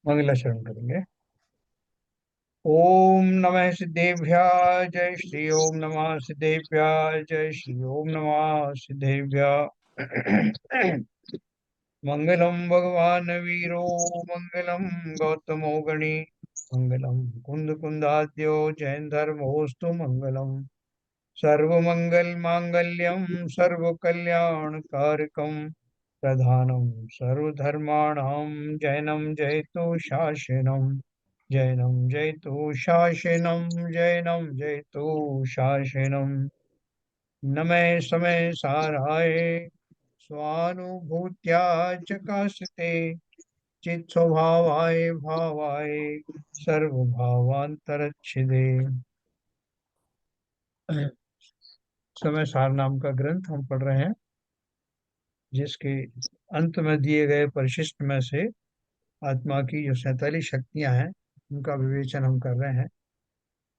मंगलाचरण करेंगे। ओम नमः सिद्धेभ्यः जय श्री ओम नमः सिद्धेभ्यः जय श्री ओम नमः सिद्धेभ्यः। मंगलम भगवान वीरो मंगलम गौतमो गणी मंगलम कुंद कुंदाद्यो जैन धर्मोस्तु मंगलम सर्वमंगल मांगल्यम सर्वकल्याणकारकम प्रधानम सर्वधर्माणां जैनम जयतु शासनम जैनम जयतु शासनम जैनम जयतु शासनम नमे समय साराय स्वानुभूत्या चकाशते चित स्वभावाय भावाय सर्वभावांतरच्छिदे। समय सार नाम का ग्रंथ हम पढ़ रहे हैं, जिसके अंत में दिए गए परिशिष्ट में से आत्मा की जो 47 शक्तियां हैं उनका विवेचन हम कर रहे हैं।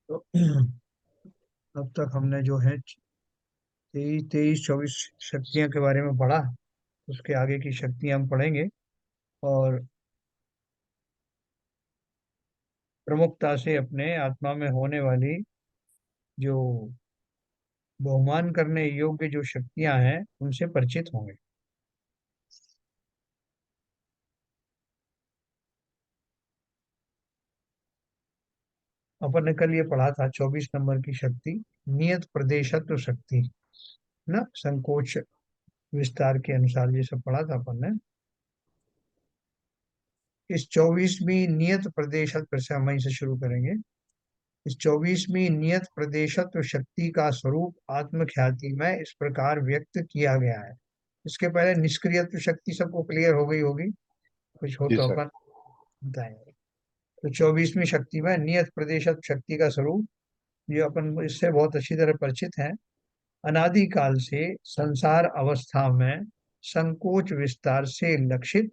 तो अब तक हमने जो है 23 24 शक्तियां के बारे में पढ़ा। उसके आगे की शक्तियां हम पढ़ेंगे और प्रमुखता से अपने आत्मा में होने वाली जो बहुमान करने योग्य जो शक्तियां हैं उनसे परिचित होंगे। अपन ने कल ये पढ़ा था 24 नंबर की शक्ति, नियत प्रदेशत्व शक्ति, ना संकोच विस्तार के अनुसार ये सब पढ़ा था अपन ने। इस 24वीं नियत प्रदेशत्व से हम वहीं से शुरू करेंगे। इस 24वीं नियत प्रदेशत्व शक्ति का स्वरूप आत्मख्याति में इस प्रकार व्यक्त किया गया है। इसके पहले निष्क्रियत्व शक्ति सबको क्लियर हो गई होगी, कुछ हो जी तो सर। अपन बताएंगे। तो 24वीं शक्ति में नियत प्रदेशत्व शक्ति का स्वरूप, ये अपन इससे बहुत अच्छी तरह परिचित हैं। अनादिकाल से संसार अवस्था में संकोच विस्तार से लक्षित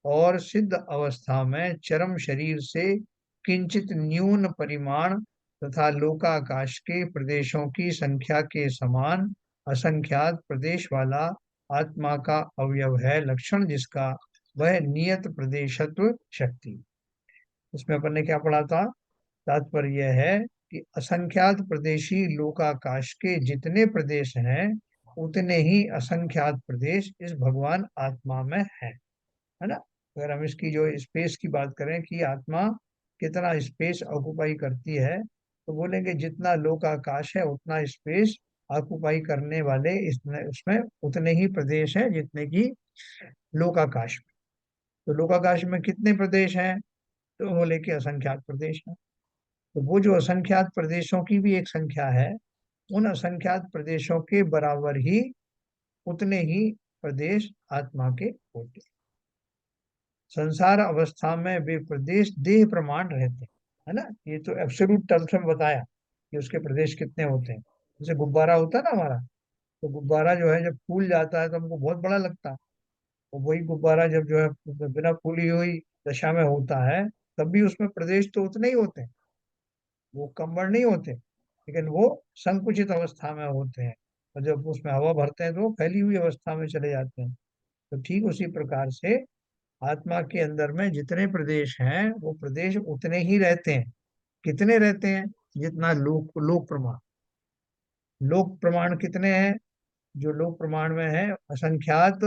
और सिद्ध अवस्था में चरम शरीर से किंचित न्यून परिमाण तथा लोकाकाश के प्रदेशों की संख्या के समान असंख्यात प्रदेश वाला आत्मा का अवयव है लक्षण, जिसका वह नियत प्रदेशत्व शक्ति। इसमें अपन ने क्या पढ़ा था? तात्पर्य यह है कि असंख्यात प्रदेशी लोकाकाश के जितने प्रदेश हैं उतने ही असंख्यात प्रदेश इस भगवान आत्मा में है ना। अगर हम इसकी जो स्पेस की बात करें कि आत्मा कितना स्पेस ऑक्युपाई करती है, तो बोलेंगे जितना लोकाकाश है उतना स्पेस ऑक्युपाई करने वाले उसमें उतने ही प्रदेश हैं जितने की लोकाकाश में। तो लोकाकाश में कितने प्रदेश हैं? तो बोले कि असंख्यात प्रदेश हैं। तो वो जो असंख्यात प्रदेशों की भी एक संख्या है, उन असंख्यात प्रदेशों के बराबर ही उतने ही प्रदेश आत्मा के होते हैं। संसार अवस्था में वे प्रदेश देह प्रमाण रहते हैं, है ना। ये तो एब्सोल्यूट टर्म्स में बताया कि उसके प्रदेश कितने होते हैं। जैसे गुब्बारा होता है ना हमारा, तो गुब्बारा जो है जब फूल जाता है तो हमको बहुत बड़ा लगता है। और वही गुब्बारा जब जो है बिना फूली हुई दशा में होता है, तब भी उसमें प्रदेश तो उतने ही होते हैं, वो कम बड़ नहीं होते, लेकिन वो संकुचित अवस्था में होते हैं। और जब उसमें हवा भरते हैं तो वो फैली हुई अवस्था में चले जाते हैं। तो ठीक उसी प्रकार से आत्मा के अंदर में जितने प्रदेश हैं वो प्रदेश उतने ही रहते हैं। कितने रहते हैं? जितना लोक लोक प्रमाण। लोक प्रमाण कितने हैं? जो लोक प्रमाण में है असंख्यात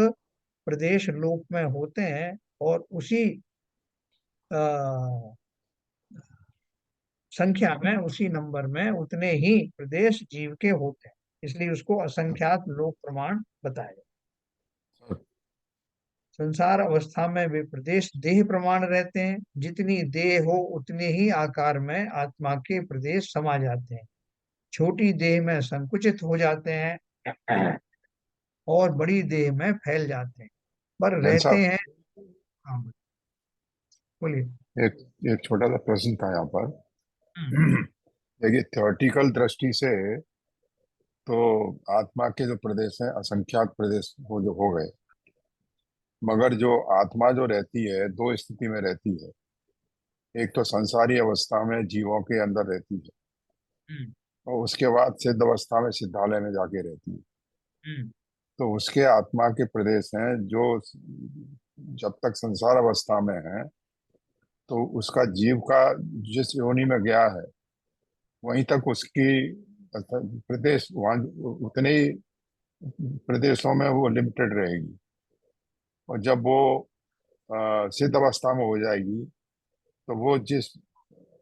प्रदेश लोक में होते हैं, और उसी आ, संख्या में, उसी नंबर में उतने ही प्रदेश जीव के होते हैं। इसलिए उसको असंख्यात लोक प्रमाण बताया गया। सर, संसार अवस्था में वे प्रदेश देह प्रमाण रहते हैं। जितनी देह हो उतने ही आकार में आत्मा के प्रदेश समा जाते हैं। छोटी देह में संकुचित हो जाते हैं और बड़ी देह में फैल जाते हैं, पर जैन रहते साहब, हैं। हाँ, बोलिए। एक एक छोटा सा प्रश्न था यहाँ पर। हम्म। देखिए, थ्योरेटिकल दृष्टि से तो आत्मा के जो प्रदेश हैं असंख्यात प्रदेश हो गए। मगर जो आत्मा जो रहती है दो स्थिति में रहती है। एक तो संसारी अवस्था में जीवों के अंदर रहती है, हम्म। और उसके बाद सिद्ध अवस्था में सिद्धालय में जाके रहती है। हम्म। तो उसके आत्मा के प्रदेश हैं जो जब तक संसार अवस्था में है तो उसका जीव का जिस योनि में गया है वहीं तक उसकी प्रदेश वहां उतने ही प्रदेशों में वो लिमिटेड रहेगी। और जब वो सिद्ध अवस्था में हो जाएगी तो वो जिस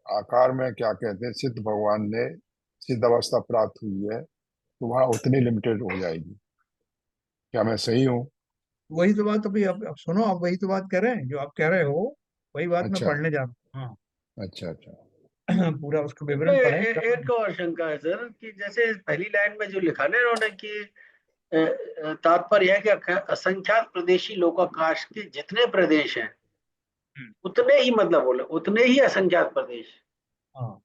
आकार में, क्या कहते हैं, सिद्ध भगवान ने सिद्ध अवस्था प्राप्त हुई है तो वहाँ उतनी लिमिटेड हो जाएगी। क्या मैं सही हूँ? वही तो बात अभी, अब सुनो, आप वही तो बात कर रहे हैं जो आप कह रहे हो, वही बात मैं अच्छा पढ़ने जा रहा हूँ। अच्छा अच्छा। हाँ। पूरा उसका तो विवरण पढ़ें एक और शंका है सर कि जैसे पहली लाइन में जो लिखा ना इन्होंने कि तात्पर्य है कि असंख्यात प्रदेशी लोकाकाश के जितने प्रदेश हैं हम्म, उतने ही, मतलब बोले उतने ही असंख्यात प्रदेश, हाँ।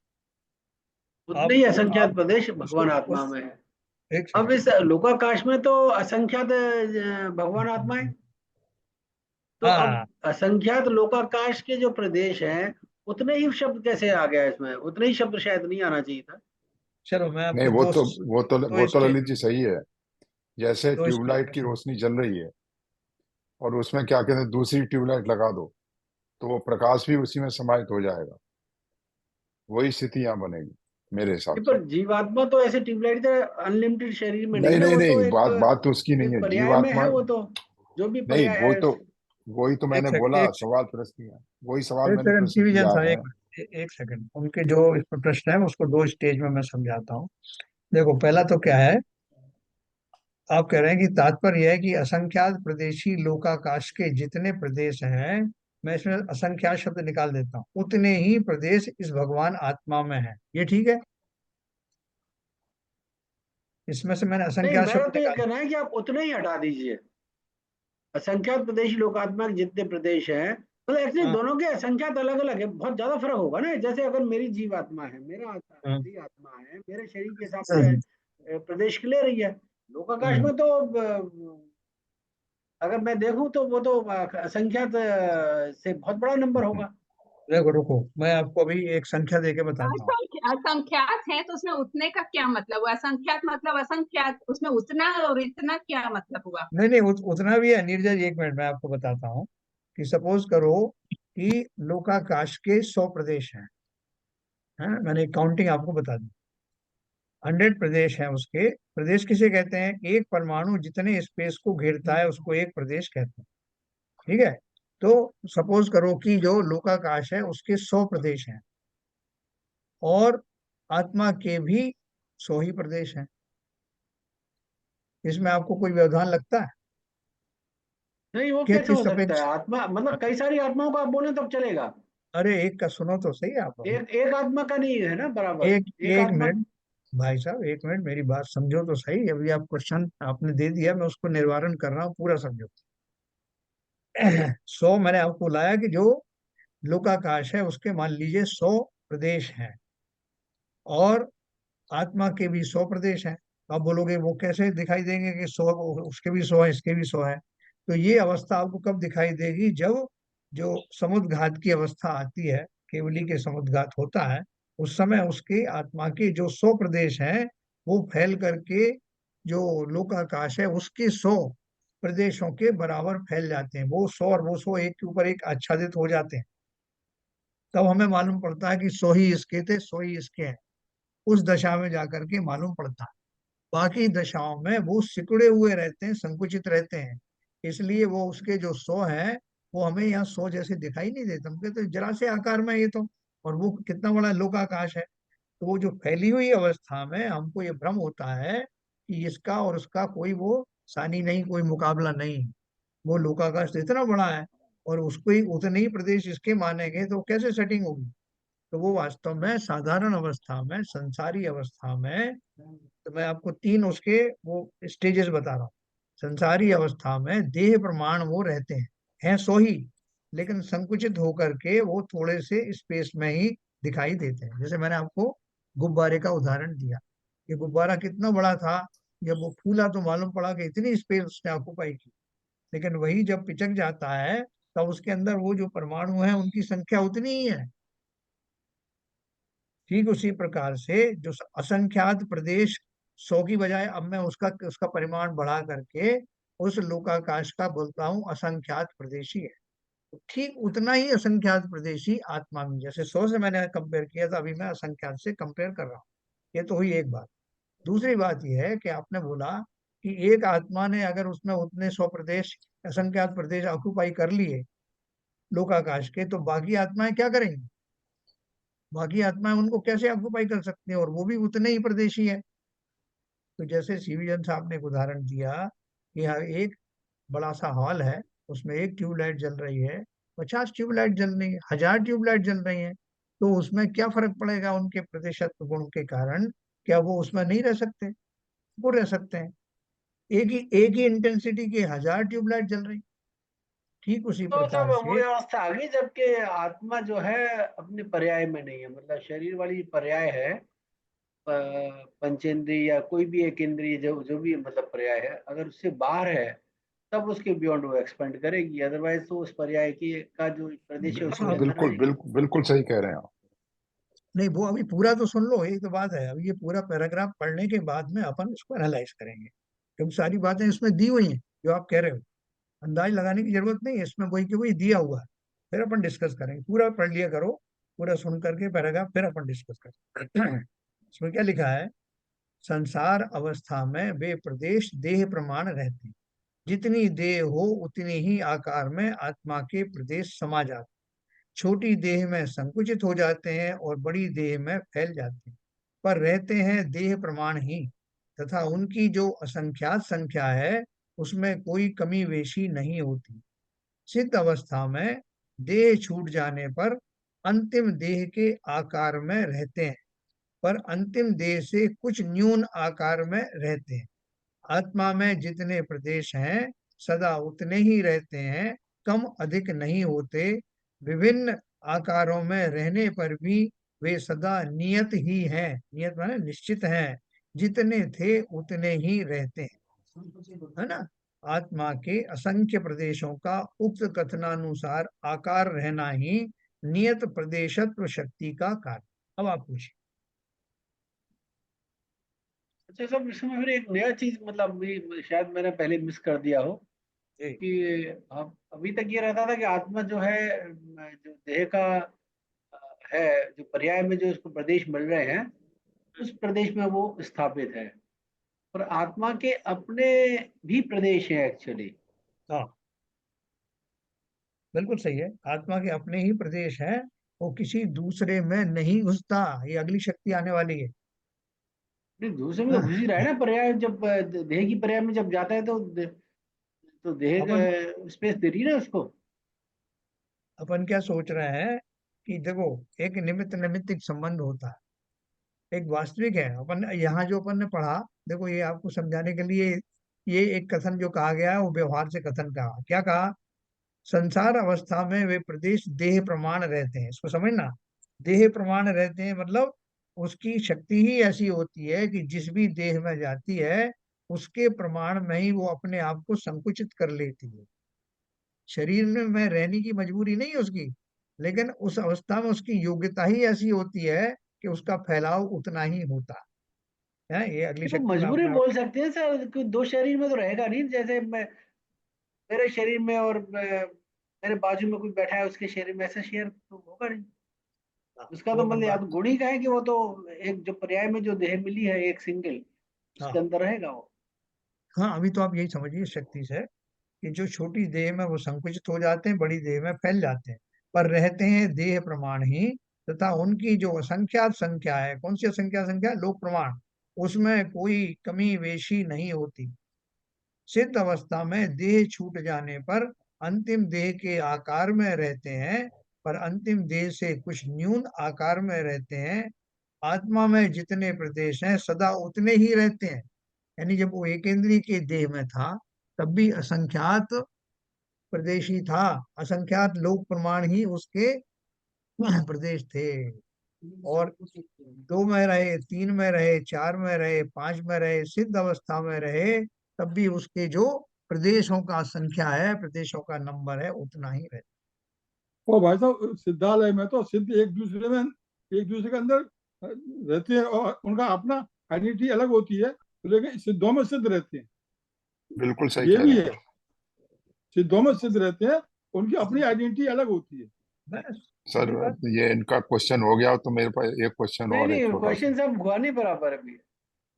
उतने आप ही असंख्यात आप प्रदेश उसको भगवान आत्मा उस में है। एक अब इस सेकंड। लोकाकाश में तो असंख्यात भगवान आत्मा है, तो अब हाँ, असंख्यात लोकाकाश के जो प्रदेश हैं उतने ही शब्द कैसे आ गया इसमें? उतने ही शब्द शायद नहीं आना चाहिए था। चलो मैं नहीं, आपको वो दो तो स्टेज ललित जी सही है। जैसे दो स्टेज ट्यूबलाइट में की समझ। रोशनी जल रही है और उसमें, क्या कहते हैं, दूसरी ट्यूबलाइट लगा दो तो वो प्रकाश भी उसी में समाहित हो जाएगा। वही स्थिति यहाँ बनेगी मेरे हिसाब ये से। पर जीवात्मा तो ऐसे ट्यूबलाइट अनलिमिटेड शरीर में नहीं नहीं ना, नहीं वो तो नहीं, एक बात बात तो उसकी नहीं एक है पर्याय में जीवात्मा। है, वो तो जो भी नहीं, पर्याय वो है। तो वही तो एक मैंने सेकंड, बोला, सवाल प्रश्न किया। वही सवाल एक मैंने सेकंड प्रश्न सिविजन किया साहब, है। एक मिनट, एक सेकंड। उनके जो इस पर प्रश्न है उसको दो स्टेज में मैं समझाता हूँ। देखो, पहला तो क्या है, आप कह रहे हैं कि तात्पर्य यह है कि असंख्यात प्रदेशी लोकाकाश के जितने प्रदेश हैं, मैं इसमें असंख्यात शब्द निकाल देता हूँ, उतने ही प्रदेश इस भगवान आत्मा में है। ये ठीक है? इसमें से मैंने नहीं, असंख्यात मेरा शब्द तो ये निकाले। कहना है कि आप उतने ही हटा दीजिए। असंख्यात प्रदेशी लोकात्मा के जितने प्रदेश हैं, मतलब एक्चुअली हाँ, दोनों के असंख्यात अलग अलग है, बहुत ज्यादा फर्क होगा ना। जैसे अगर मेरी जीवात्मा है, हाँ, मेरी आत्मा है, मेरे शरीर के हिसाब से हाँ, प्रदेश के ले रही है। लोकाकाश हाँ। में तो अगर मैं देखूं तो वो तो असंख्यात से बहुत बड़ा नंबर होगा। देखो, रुको, मैं आपको अभी एक संख्या देके बताता हूँ। असंख्यात है तो उसमें उतने का क्या मतलब हुआ? असंख्यात मतलब असंख्यात, उसमें उतना और इतना क्या मतलब हुआ? नहीं नहीं, उतना भी है नीरज, एक मिनट मैं आपको बताता हूँ। कि सपोज करो कि लोकाकाश के 100 प्रदेश हैं, मैंने काउंटिंग आपको बता दी। 100 प्रदेश हैं उसके। प्रदेश किसे कहते हैं? एक परमाणु जितने स्पेस को घेरता है उसको एक प्रदेश कहते हैं। ठीक है? तो सपोज करो कि जो लोकाकाश है उसके 100 प्रदेश हैं, और आत्मा के भी 100 ही प्रदेश हैं। इसमें आपको कोई व्यवधान लगता है? नहीं, वो कि कैसे किस हो सकता है? अपेक्षा? आत्मा मतलब कई सारी आत्माओं का आप बोले तब चलेगा। अरे एक का सुनो तो सही आप अभी। एक एक आत्मा का नहीं है ना बराबर। एक एक एक आत्मा। मिनट, भाई साहब, एक मिनट, मेरी बात समझो तो सही। अभी आप क्वेश्चन आपने दे दिया, मैं उसको निवारण कर रहा हूँ, पूरा समझो। 100 मैंने आपको लाया कि जो लोकाकाश है उसके मान लीजिए 100 प्रदेश हैं, और आत्मा के भी 100 प्रदेश हैं। तो आप बोलोगे वो कैसे दिखाई देंगे कि 100, उसके भी 100 है, इसके भी 100 है? तो ये अवस्था आपको कब दिखाई देगी? जब जो समुद्घात की अवस्था आती है, केवली के समुद्घात होता है, उस समय उसके आत्मा के जो 100 प्रदेश हैं वो फैल करके जो लोकाकाश है उसके 100 प्रदेशों के बराबर फैल जाते हैं। वो 100 और वो 100 एक के ऊपर एक आच्छादित हो जाते हैं। तब हमें मालूम पड़ता है कि 100 ही इसके थे, 100 ही इसके हैं। उस दशा में जाकर के मालूम पड़ता है। बाकी दशाओं में वो सिकुड़े हुए रहते हैं, संकुचित रहते हैं। इसलिए वो उसके जो 100 है वो हमें यहाँ 100 जैसे दिखाई नहीं देते। हम कहते हैं जरा से आकार में है ये तो, और वो कितना बड़ा लोकाकाश है। तो वो जो फैली हुई अवस्था में हमको ये भ्रम होता है कि इसका और उसका कोई वो सानी नहीं, कोई मुकाबला नहीं। वो लोकाकाश तो इतना बड़ा है, और उसको ही उतने ही प्रदेश इसके मानेंगे तो कैसे सेटिंग होगी? तो वो वास्तव में साधारण अवस्था में, संसारी अवस्था में, तो मैं आपको तीन उसके वो स्टेजेस बता रहा हूँ। संसारी अवस्था में देह प्रमाण वो रहते हैं 100 ही, लेकिन संकुचित होकर के वो थोड़े से स्पेस में ही दिखाई देते हैं। जैसे मैंने आपको गुब्बारे का उदाहरण दिया। ये गुब्बारा कितना बड़ा था, जब वो फूला तो मालूम पड़ा कि इतनी स्पेस उसने ऑक्युपाई की। लेकिन वही जब पिचक जाता है तब उसके अंदर वो जो परमाणु है उनकी संख्या उतनी ही है। ठीक उसी प्रकार से जो असंख्यात प्रदेश 100 की बजाय अब मैं उसका उसका परिमाण बढ़ा करके उस लोकाकाश का बोलता हूँ असंख्यात प्रदेशी है। तो ठीक उतना ही असंख्यात प्रदेशी आत्मा में, जैसे 100 से मैंने कंपेयर किया था, अभी मैं असंख्यात से कंपेयर कर रहा हूँ। ये तो हुई एक बात। दूसरी बात यह है कि आपने बोला कि एक आत्मा ने अगर उसमें उतने 100 प्रदेश, असंख्यात प्रदेश ऑक्युपाई कर लिए लोकाकाश के, तो बाकी आत्माएं क्या करेंगी? बाकी आत्माएं उनको कैसे ऑक्युपाई कर सकती हैं, और वो भी उतने ही प्रदेशी है। तो जैसे सीवीजन साहब ने एक उदाहरण दिया कि यहाँ एक बड़ा सा हॉल है, उसमें एक ट्यूबलाइट जल रही है, 50 ट्यूबलाइट जल रही है, 1000 ट्यूबलाइट जल रही है, तो उसमें क्या फर्क पड़ेगा उनके प्रतिशत गुण के कारण? क्या वो उसमें नहीं रह सकते? वो रह सकते हैं। एक ही इंटेंसिटी की 1000 ट्यूबलाइट जल रही। ठीक उसी तो सब प्रकार वो से अवस्था आ गई जबकि आत्मा जो है अपने पर्याय में नहीं है, मतलब शरीर वाली पर्याय है, पंचेंद्रिय या कोई भी एक इंद्रिय जो जो भी मतलब पर्याय है, अगर उससे बाहर है तब उसके बियॉन्ड वो एक्सपेंड करेगी, अदरवाइज तो उस पर्याय की का जो प्रदेश है उसके हाँ, अंदर बिल्कुल रहेगी। बिल्कुल बिल्कुल सही कह रहे हैं आप। नहीं, वो अभी पूरा तो सुन लो, एक तो बात है, अभी ये पूरा पैराग्राफ पढ़ने के बाद में अपन उसको एनालाइज करेंगे, क्योंकि सारी बातें इसमें दी हुई हैं जो आप कह रहे हो। अंदाज लगाने की जरूरत नहीं है, इसमें वही के वही दिया हुआ है। फिर अपन डिस्कस करेंगे, पूरा पढ़ लिया करो, पूरा सुन करके पैराग्राफ फिर अपन डिस्कस करेंगे। इसमें क्या लिखा है? संसार अवस्था में वे प्रदेश देह प्रमाण रहते हैं। जितनी देह हो उतनी ही आकार में आत्मा के प्रदेश समा जाते हैं। छोटी देह में संकुचित हो जाते हैं और बड़ी देह में फैल जाते हैं, पर रहते हैं देह प्रमाण ही, तथा उनकी जो असंख्यात संख्या है उसमें कोई कमी वेशी नहीं होती। सिद्ध अवस्था में देह छूट जाने पर अंतिम देह के आकार में रहते हैं, पर अंतिम देह से कुछ न्यून आकार में रहते हैं। आत्मा में जितने प्रदेश हैं सदा उतने ही रहते हैं, कम अधिक नहीं होते। विभिन्न आकारों में रहने पर भी वे सदा नियत ही हैं, नियत माने निश्चित हैं, जितने थे उतने ही रहते हैं, है ना? आत्मा के असंख्य प्रदेशों का उक्त कथनानुसार आकार रहना ही नियत प्रदेशत्व शक्ति का कार्य। अब आप पूछिए। अच्छा सब इसमें फिर एक नया चीज मतलब शायद मैंने पहले मिस कर दिया हो जी। कि हम अभी तक ये रहता था कि आत्मा जो है जो देह का है, जो पर्याय में जो इसको प्रदेश मिल रहे हैं उस प्रदेश में वो स्थापित है, और आत्मा के अपने भी प्रदेश है एक्चुअली। हाँ, बिल्कुल सही है, आत्मा के अपने ही प्रदेश हैं, वो किसी दूसरे में नहीं घुसता। ये अगली शक्ति आने वाली है। नहीं दूसरे में तो हाँ, घुस ही रहा है ना, पर्याय जब देह की पर्याय में जब जाता है तो तो देह अपन स्पेस दे रही है ना उसको। अपन क्या सोच रहे हैं कि देखो, एक निमित्त निमित्तिक संबंध होता है, एक वास्तविक है। अपन यहाँ जो अपन ने पढ़ा, देखो ये आपको समझाने के लिए, ये एक कथन जो कहा गया है वो व्यवहार से कथन कहा। क्या कहा? संसार अवस्था में वे प्रदेश देह प्रमाण रहते हैं। इसको समझना, देह प्रमाण रहते हैं मतलब उसकी शक्ति ही ऐसी होती है कि जिस भी देह में जाती है उसके प्रमाण में ही वो अपने आप को संकुचित कर लेती है। शरीर में रहने की मजबूरी नहीं है उसकी, लेकिन उस अवस्था में उसकी योग्यता ही ऐसी होती है कि उसका फैलाव उतना ही होता है। ये अगली ये तो शक्ति में मजबूरी अपने आप। बोल सकते हैं सर कि दो शरीर में तो रहेगा नहीं, जैसे मैं मेरे शरीर में और मेरे बाजू में कोई बैठा है उसके शरीर में, ऐसा शेयर तो होगा नहीं। हाँ, उसका तो वो अपन मतलब या बात। तो गुण ही का है कि वो तो एक जो पर्याय में जो देह मिली है एक सिंगल, उसके हाँ, अंदर रहेगा वो। हाँ, अभी तो आप यही समझिए शक्ति से कि जो छोटी देह में वो संकुचित हो जाते हैं, बड़ी देह में फैल जाते हैं, पर रहते हैं देह प्रमाण ही, तथा उनकी जो असंख्यात संख्या है, कौन सी असंख्यात संख्या? लोक प्रमाण, उसमें कोई कमी वेशी नहीं होती। सिद्ध अवस्था में देह छूट जाने पर अंतिम देह के आकार में रहते हैं, पर अंतिम देह से कुछ न्यून आकार में रहते हैं। आत्मा में जितने प्रदेश हैं सदा उतने ही रहते हैं। यानी जब वो एकेंद्रीय के देह में था तब भी असंख्यात प्रदेश ही था, असंख्यात लोक प्रमाण ही उसके प्रदेश थे। और दो में रहे, तीन में रहे, चार में रहे, पांच में रहे, सिद्ध अवस्था में रहे, तब भी उसके जो प्रदेशों का संख्या है, प्रदेशों का नंबर है, उतना ही रहता। वो भाई साहब सिद्धालय में तो सिद्ध एक दूसरे में, एक दूसरे के अंदर रहते हैं और उनका अपना आइडेंटिटी अलग होती है, लेकिन सिद्धों में सिद्ध रहते हैं। बिल्कुल सही ये कह भी रहे हैं। है, सिद्धों में सिद्ध रहते हैं उनकी अपनी आइडेंटिटी अलग होती है। बस सर सीधी बात। ये इनका क्वेश्चन हो गया, तो मेरे पास एक क्वेश्चन नहीं और है नहीं, छोटा सा। क्वेश्चन सब हुआ नहीं बराबर अभी।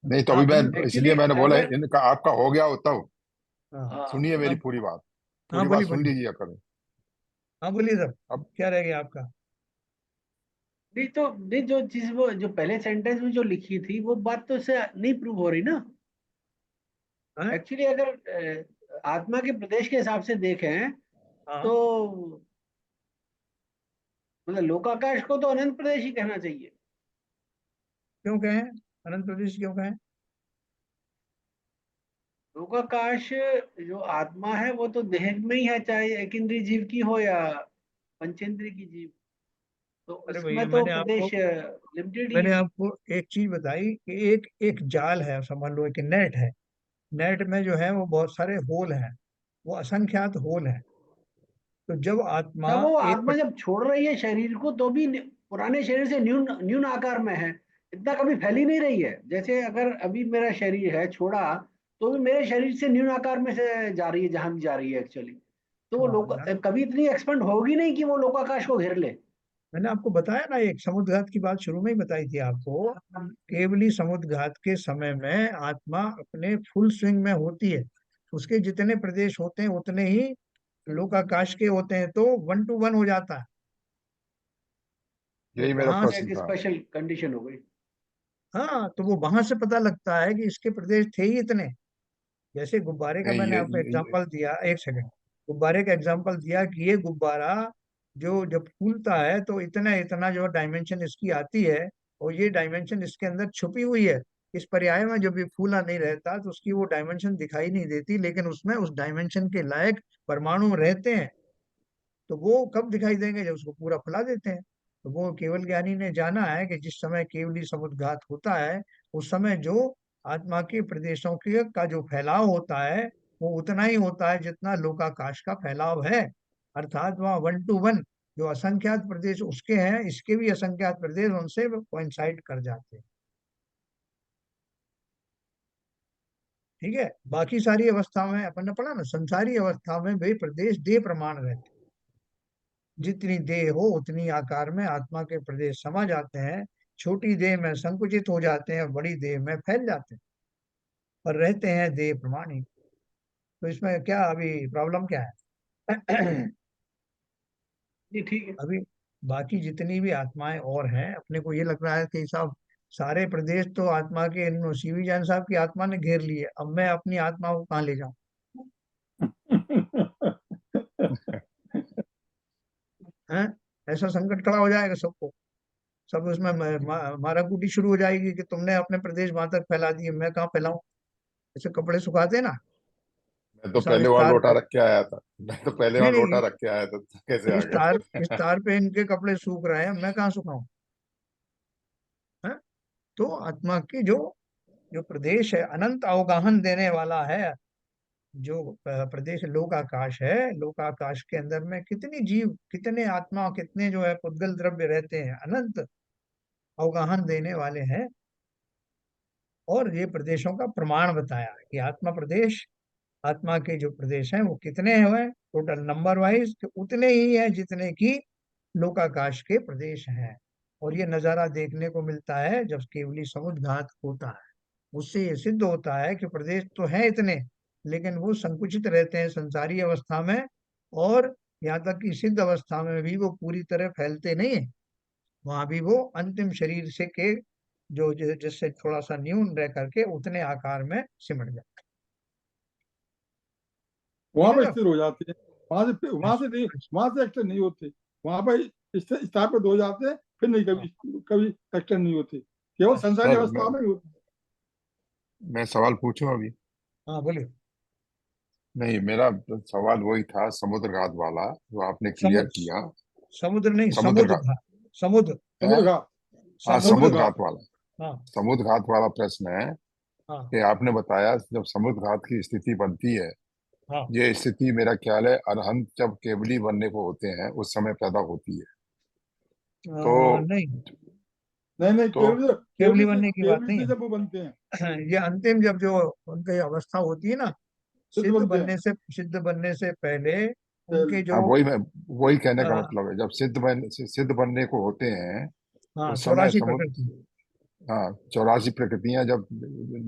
नहीं तो हाँ अभी मैं बोलिए। इसलिए एक्चुअली मैंने बोला अगर इनका आपका हो गया हो तब हाँ हाँ सुनिए मेरी अब पूरी बात, हाँ पूरी बात बोलिए सुन बोलिए। लीजिए करो। हाँ बोलिए सर, अब क्या रह गया आपका? नहीं तो नहीं, जो चीज वो जो पहले सेंटेंस में जो लिखी थी वो बात तो इससे नहीं प्रूव हो रही ना। हाँ एक्चुअली अगर आत्मा के प्रदेश के हिसाब से देखें हाँ, तो मतलब लोकाकाश को तो अनंत प्रदेश ही कहना चाहिए। क्यों कहें अनंत प्रदेश, क्यों कहें? लोकाकाश जो आत्मा है वो तो देह में ही है, चाहे एक इंद्रिय जीव की हो या पंचेंद्रिय की जीव, तो अरे उसमें भैया तो प्रदेश लिमिटेड ही मैंने है। आपको एक चीज बताई कि एक एक जाल है, समझ लो कि नेट है। नेट में जो है वो बहुत सारे होल हैं, वो असंख्यात होल हैं। तो जब आत्मा अच्छा, वो एक आत्मा जब छोड़ रही है शरीर को तो भी पुराने शरीर से न्यून न्यून आकार में है, इतना कभी फैली नहीं रही है। जैसे अगर अभी मेरा शरीर है छोड़ा, तो भी मेरे शरीर से न्यून आकार में से जा रही है, जहां भी जा रही है एक्चुअली। तो वो लोक हाँ, कभी इतनी एक्सपेंड होगी नहीं कि वो लोकाकाश को घेर ले। मैंने आपको बताया ना, एक समुद्रघात की बात शुरू में ही बताई थी आपको। केवली समुद्रघात के समय में आत्मा अपने फुल स्विंग में होती है। उसके जितने प्रदेश होते हैं उतने ही लोकाकाश के होते हैं, तो 1 to 1 हो जाता है। तो यही मेरा वहां एक प्रश्न था। स्पेशल कंडीशन हो गई। हाँ, तो वो वहां से पता लगता है कि इसके प्रदेश थे ही इतने। जैसे गुब्बारे का नहीं मैंने आपको एग्जांपल दिया, एक सेकंड। गुब्बारे का एग्जांपल दिया कि ये गुब्बारा जो जब फूलता है तो इतना इतना जो डायमेंशन इसकी आती है, और ये डायमेंशन इसके अंदर छुपी हुई है। इस पर्याय में जब ये फूला नहीं रहता तो उसकी वो डायमेंशन दिखाई नहीं देती, लेकिन उसमें उस डायमेंशन के लायक परमाणु रहते हैं। तो वो कब दिखाई देंगे? जब उसको पूरा फुला देते हैं। तो वो केवल ज्ञानी ने जाना है कि जिस समय केवली समुद्घात होता है, उस समय जो आत्मा के प्रदेशों के का जो फैलाव होता है वो उतना ही होता है जितना लोकाकाश का फैलाव है। अर्थात वहाँ 1 to 1 जो असंख्यात प्रदेश उसके हैं, इसके भी असंख्यात प्रदेश उनसे कोइंसाइड कर जाते हैं। ठीक है, बाकी सारी अवस्था में अपन ने पढ़ा ना, संसारी अवस्था में वे प्रदेश देह प्रमाण रहते हैं। जितनी देह हो उतनी आकार में आत्मा के प्रदेश समा जाते हैं। छोटी देह में संकुचित हो जाते हैं, बड़ी देह में फैल जाते हैं, पर रहते हैं देह प्रमाण ही। तो इसमें क्या अभी प्रॉब्लम क्या है? जी ठीक है। अभी बाकी जितनी भी आत्माएं और हैं, अपने को ये लग रहा है कि साहब सारे प्रदेश तो आत्मा के सीवी जान साहब की आत्मा ने घेर लिए, अब मैं अपनी आत्मा को कहाँ ले जाऊं? हैं? ऐसा संकट खड़ा हो जाएगा सबको। सब उसमें मारा कूटी शुरू हो जाएगी कि तुमने अपने प्रदेश वहां तक फैला दिए, मैं कहाँ फैलाऊं? जैसे कपड़े सुखाते हैं ना, मैं तो तो साहब पहले इस वहां तार लोटा पे, रख के आया था, मैं तो पहले नहीं वहां लोटा नहीं, रख के आया था, तो कैसे आ इस गया? तार पे इनके कपड़े सूख रहे हैं, मैं कहाँ सुखाऊं? हैं? तो आत्मा के जो जो प्रदेश है, अनंत अवगाहन देने वाला है। जो प्रदेश लोकाकाश है, लोकाकाश के अंदर में कितनी जीव, कितने आत्मा, कितने जो है पुद्गल द्रव्य रहते हैं, अनंत अवगाहन देने वाले हैं। और ये प्रदेशों का प्रमाण बताया है कि आत्मा प्रदेश, आत्मा के जो प्रदेश हैं वो कितने हुए टोटल नंबर वाइज, कि उतने ही हैं जितने की लोकाकाश के प्रदेश हैं। और ये नजारा देखने को मिलता है जब केवली समुद्घात होता है। उससे ये सिद्ध होता है कि प्रदेश तो हैं इतने, लेकिन वो संकुचित रहते हैं संसारी अवस्था में। और यहाँ तक कि सिद्ध अवस्था में भी वो पूरी तरह फैलते नहीं है। वहां भी वो अंतिम शरीर से के जिससे थोड़ा सा न्यून रह करके उतने आकार में सिमट जाते। ठीक वहां है पर सर। स्थिर हो जाते हैं। अच्छा, अच्छा। वहां से एक्सटेंड नहीं होते। वहां पर स्थापित हो जाते हैं, फिर नहीं हाँ कभी कभी एक्सटेंड नहीं होते, केवल अच्छा, संसारी सर अवस्था में ही होते। मैं सवाल पूछूं अभी? हाँ बोलिए। नहीं, मेरा सवाल वही था समुद्र घाट वाला जो आपने क्लियर समुद्र, किया। समुद्र नहीं, समुद्र समुद्र घाट घाट। समुद्र, है। समुद्र घाट। हाँ, समुद्र समुद्र समुद्र घाट। घाट। घाट वाला। हाँ समुद्र घाट वाला प्रश्न है हाँ कि आपने बताया जब समुद्र घाट की स्थिति बनती है, हाँ। ये स्थिति मेरा ख्याल है अरहंत जब केवली बनने को होते हैं उस समय पैदा होती है। तो नहीं, नहीं नहीं, तो केवली बनने की बात केवली नहीं से जब वो बनते हैं, है। ये अंतिम जब जो उनकी अवस्था होती है ना, सिद्ध बनते हैं। सिद्ध बनने से पहले उनके हाँ, जो वही कहने का अ, मतलब है, जब सिद्ध बनने को होते हैं हाँ उस समय 84 समुद्र, प्रकृति। हाँ 84 प्रकृतियां जब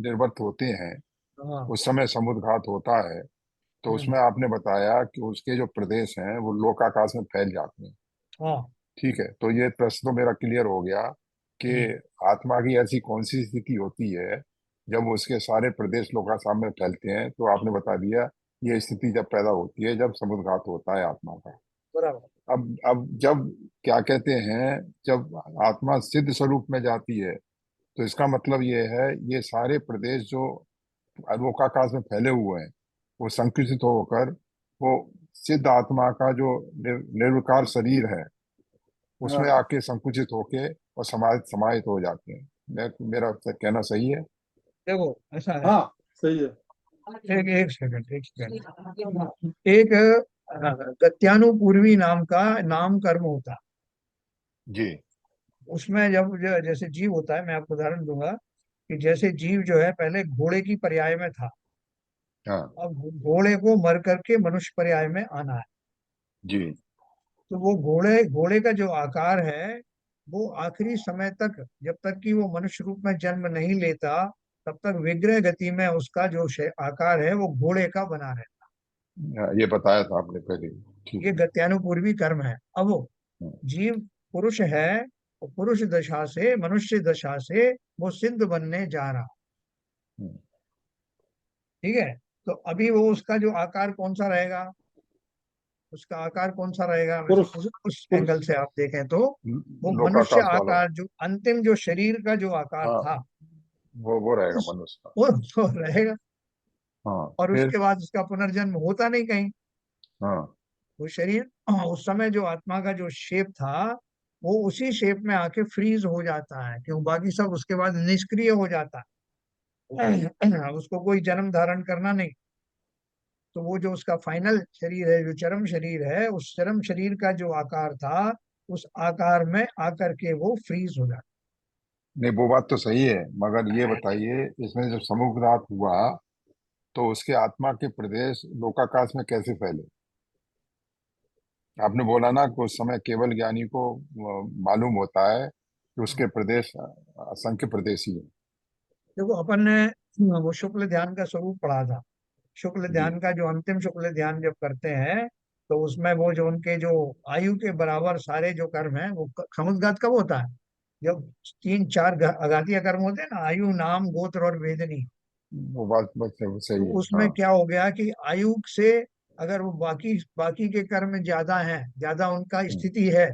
निर्वर्त होते हैं हाँ। उस समय समुद्र घात होता है। तो हम्म। उसमें आपने बताया कि उसके जो प्रदेश हैं वो लोकाकाश में फैल जाते हैं। हाँ। ठीक है, तो ये प्रश्न तो मेरा क्लियर हो गया कि हम्म। आत्मा की ऐसी कौन सी स्थिति होती है जब उसके सारे प्रदेश लोकाकाश में फैलते हैं। तो आपने बता दिया ये स्थिति जब पैदा होती है जब समुद्रघात होता है आत्मा का। बराबर। अब जब क्या कहते हैं, जब आत्मा सिद्ध स्वरूप में जाती है तो इसका मतलब ये है ये सारे प्रदेश जो लोकाकाश में फैले हुए हैं वो संकुचित होकर वो सिद्ध आत्मा का जो निर्विकार शरीर है उसमें हाँ आके संकुचित होके और समाहित हो जाते हैं। मेरा कहना सही है? देखो ऐसा है। हाँ सही है। एक सेकंड, एक सेकंड। एक गत्यानुपूर्वी नाम का नाम कर्म होता है। जी। उसमें जब जैसे जीव होता है, मैं आपको उदाहरण दूंगा कि जैसे जीव जो है पहले घोड़े की पर्याय में था, हाँ। अब घोड़े को मर करके मनुष्य पर्याय में आना है। जी। तो वो घोड़े घोड़े का जो आकार है वो आखिरी समय तक, जब तक कि वो मनुष्य रूप में जन्म नहीं लेता तब तक विग्रह गति में उसका जो आकार है वो घोड़े का बना रहता हाँ, ये बताया था आपने पहले। है। ठीक ये है। गत्यानुपूर्वी कर्म है। अब वो हाँ, जीव पुरुष है, और पुरुष दशा से मनुष्य दशा से वो सिद्ध बनने जा रहा। हाँ, ठीक है। तो अभी वो उसका जो आकार कौन सा रहेगा, उसका आकार कौन सा रहेगा, वैसे पुरुष उस पुरुष एंगल से आप देखें तो वो मनुष्य लोकाकाश वाला। आकार, जो अंतिम जो शरीर का जो आकार हाँ, था वो रहेगा उस मनुष्य का। वो तो रहेगा। हाँ और फिर। उसके बाद उसका पुनर्जन्म होता नहीं कहीं। हाँ। वो शरीर उस समय जो आत्मा का जो शेप था वो उसी शेप में आके फ्रीज हो जाता है, क्यों बाकी सब उसके बाद निष्क्रिय हो जाता है। उसको कोई जन्म धारण करना नहीं। तो वो जो उसका फाइनल शरीर है, जो चरम शरीर है, उस चरम शरीर का जो आकार था उस आकार में आकर के वो फ्रीज हो जाता नहीं, वो बात तो सही है, मगर ये बताइए इसमें जब समुद्रघात हुआ तो उसके आत्मा के प्रदेश लोकाकाश में कैसे फैले? आपने बोला ना कि उस समय केवल ज्ञानी को मालूम होता है कि है। उसके प्रदेश असंख्य प्रदेशी है। देखो अपन ने वो शुक्ल ध्यान का स्वरूप पढ़ा था। शुक्ल जी। ध्यान का जो अंतिम शुक्ल ध्यान जब करते हैं तो उसमें वो जो उनके जो आयु के बराबर सारे जो कर्म हैं वो समुद्रघात कब होता है, जब तीन चार अघातीय कर्म होते हैं ना, आयु नाम गोत्र और वेदनी। वो बात बस तो सही है। उसमें हाँ। क्या हो गया कि आयु से अगर वो बाकी बाकी के कर्म ज्यादा हैं, ज्यादा उनका हम्म, स्थिति है,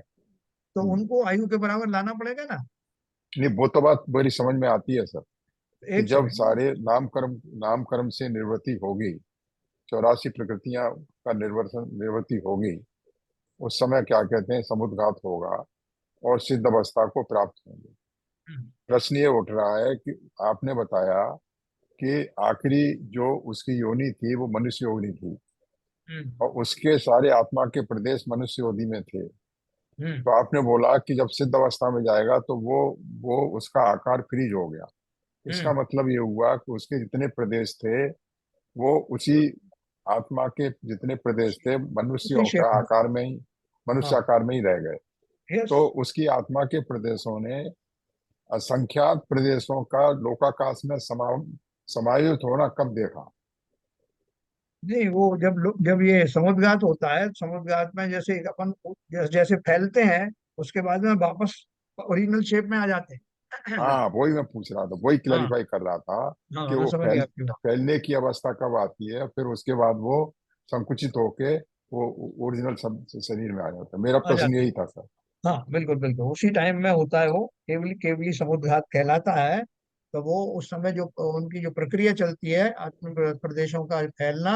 तो हम्म। उनको आयु के बराबर लाना पड़ेगा ना। नहीं, वो तो बात बड़ी समझ में आती है सर कि एक जब सेकंड। सारे नाम कर्म से निवृत्ति होगी, 84 प्रकृतियां का निवृत्ति होगी, उस समय क्या कहते हैं समुद्रघात होगा और सिद्ध अवस्था को प्राप्त होंगे। प्रश्न ये उठ रहा है कि आपने बताया कि आखिरी जो उसकी योनि थी वो मनुष्य योनि थी हम्म। और उसके सारे आत्मा के प्रदेश मनुष्य योनि में थे। हम्म। तो आपने बोला कि जब सिद्ध अवस्था में जाएगा तो वो उसका आकार फ्रीज हो गया। इसका हम्म। मतलब ये हुआ कि उसके जितने प्रदेश थे वो उसी आत्मा के जितने प्रदेश थे उसी मनुष्यों शेप का में। आकार में ही, मनुष्य हाँ। आकार में ही रह गए। यस। तो उसकी आत्मा के प्रदेशों ने असंख्यात प्रदेशों का लोकाकाश में समायोजित होना कब देखा? नहीं, वो जब ये समुद्रघात होता है, समुद्रघात में जैसे अपन जैसे फैलते हैं उसके बाद में वापस ओरिजिनल शेप में आ जाते हैं। हाँ, वही मैं पूछ रहा था, वही हाँ। क्लैरिफाई कर रहा था कि हाँ मैं वो समझ गया आपकी बात। फैलने की अवस्था कब आती है, फिर उसके बाद वो संकुचित होके वो ओरिजिनल शरीर में आ जाता है। मेरा आ प्रश्न जाते हैं। यही था सर। हाँ बिल्कुल बिल्कुल, उसी टाइम में होता है वो, केवली केवली समुद्रघात कहलाता है। तो वो उस समय जो उनकी जो प्रक्रिया चलती है आत्म प्रदेशों का फैलना,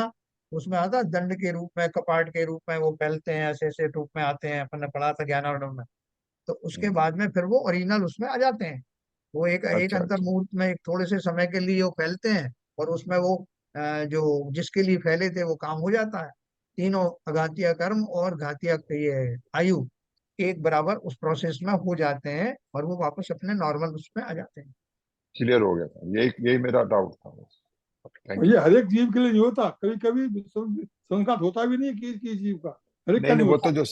उसमें आता है दंड के रूप में, कपाट के रूप में वो फैलते हैं, ऐसे ऐसे रूप में आते हैं, अपन ने पढ़ा था ज्ञानावरण में। तो उसके हम्म, बाद में फिर वो ओरिजिनल उसमें आ जाते हैं। वो एक एक अच्छा अंतर अच्छा। मुहूर्त में एक थोड़े से समय के लिए वो फैलते हैं, और उसमें वो जो जिसके लिए फैले थे वो काम हो जाता है। तीनों अघातीय कर्म और घातीय ये आयु एक बराबर उस प्रोसेस में हो जाते हैं और वो वापस अपने नॉर्मल उसमें आ जाते हैं। क्लियर हो गया था, यही यही मेरा डाउट था बस। और थैंक ये यू। हर एक जीव के लिए नहीं होता, कभी कभी संघात होता भी नहीं किसी जीव का। हर एक का नहीं नहीं, नहीं वो होता। तो जो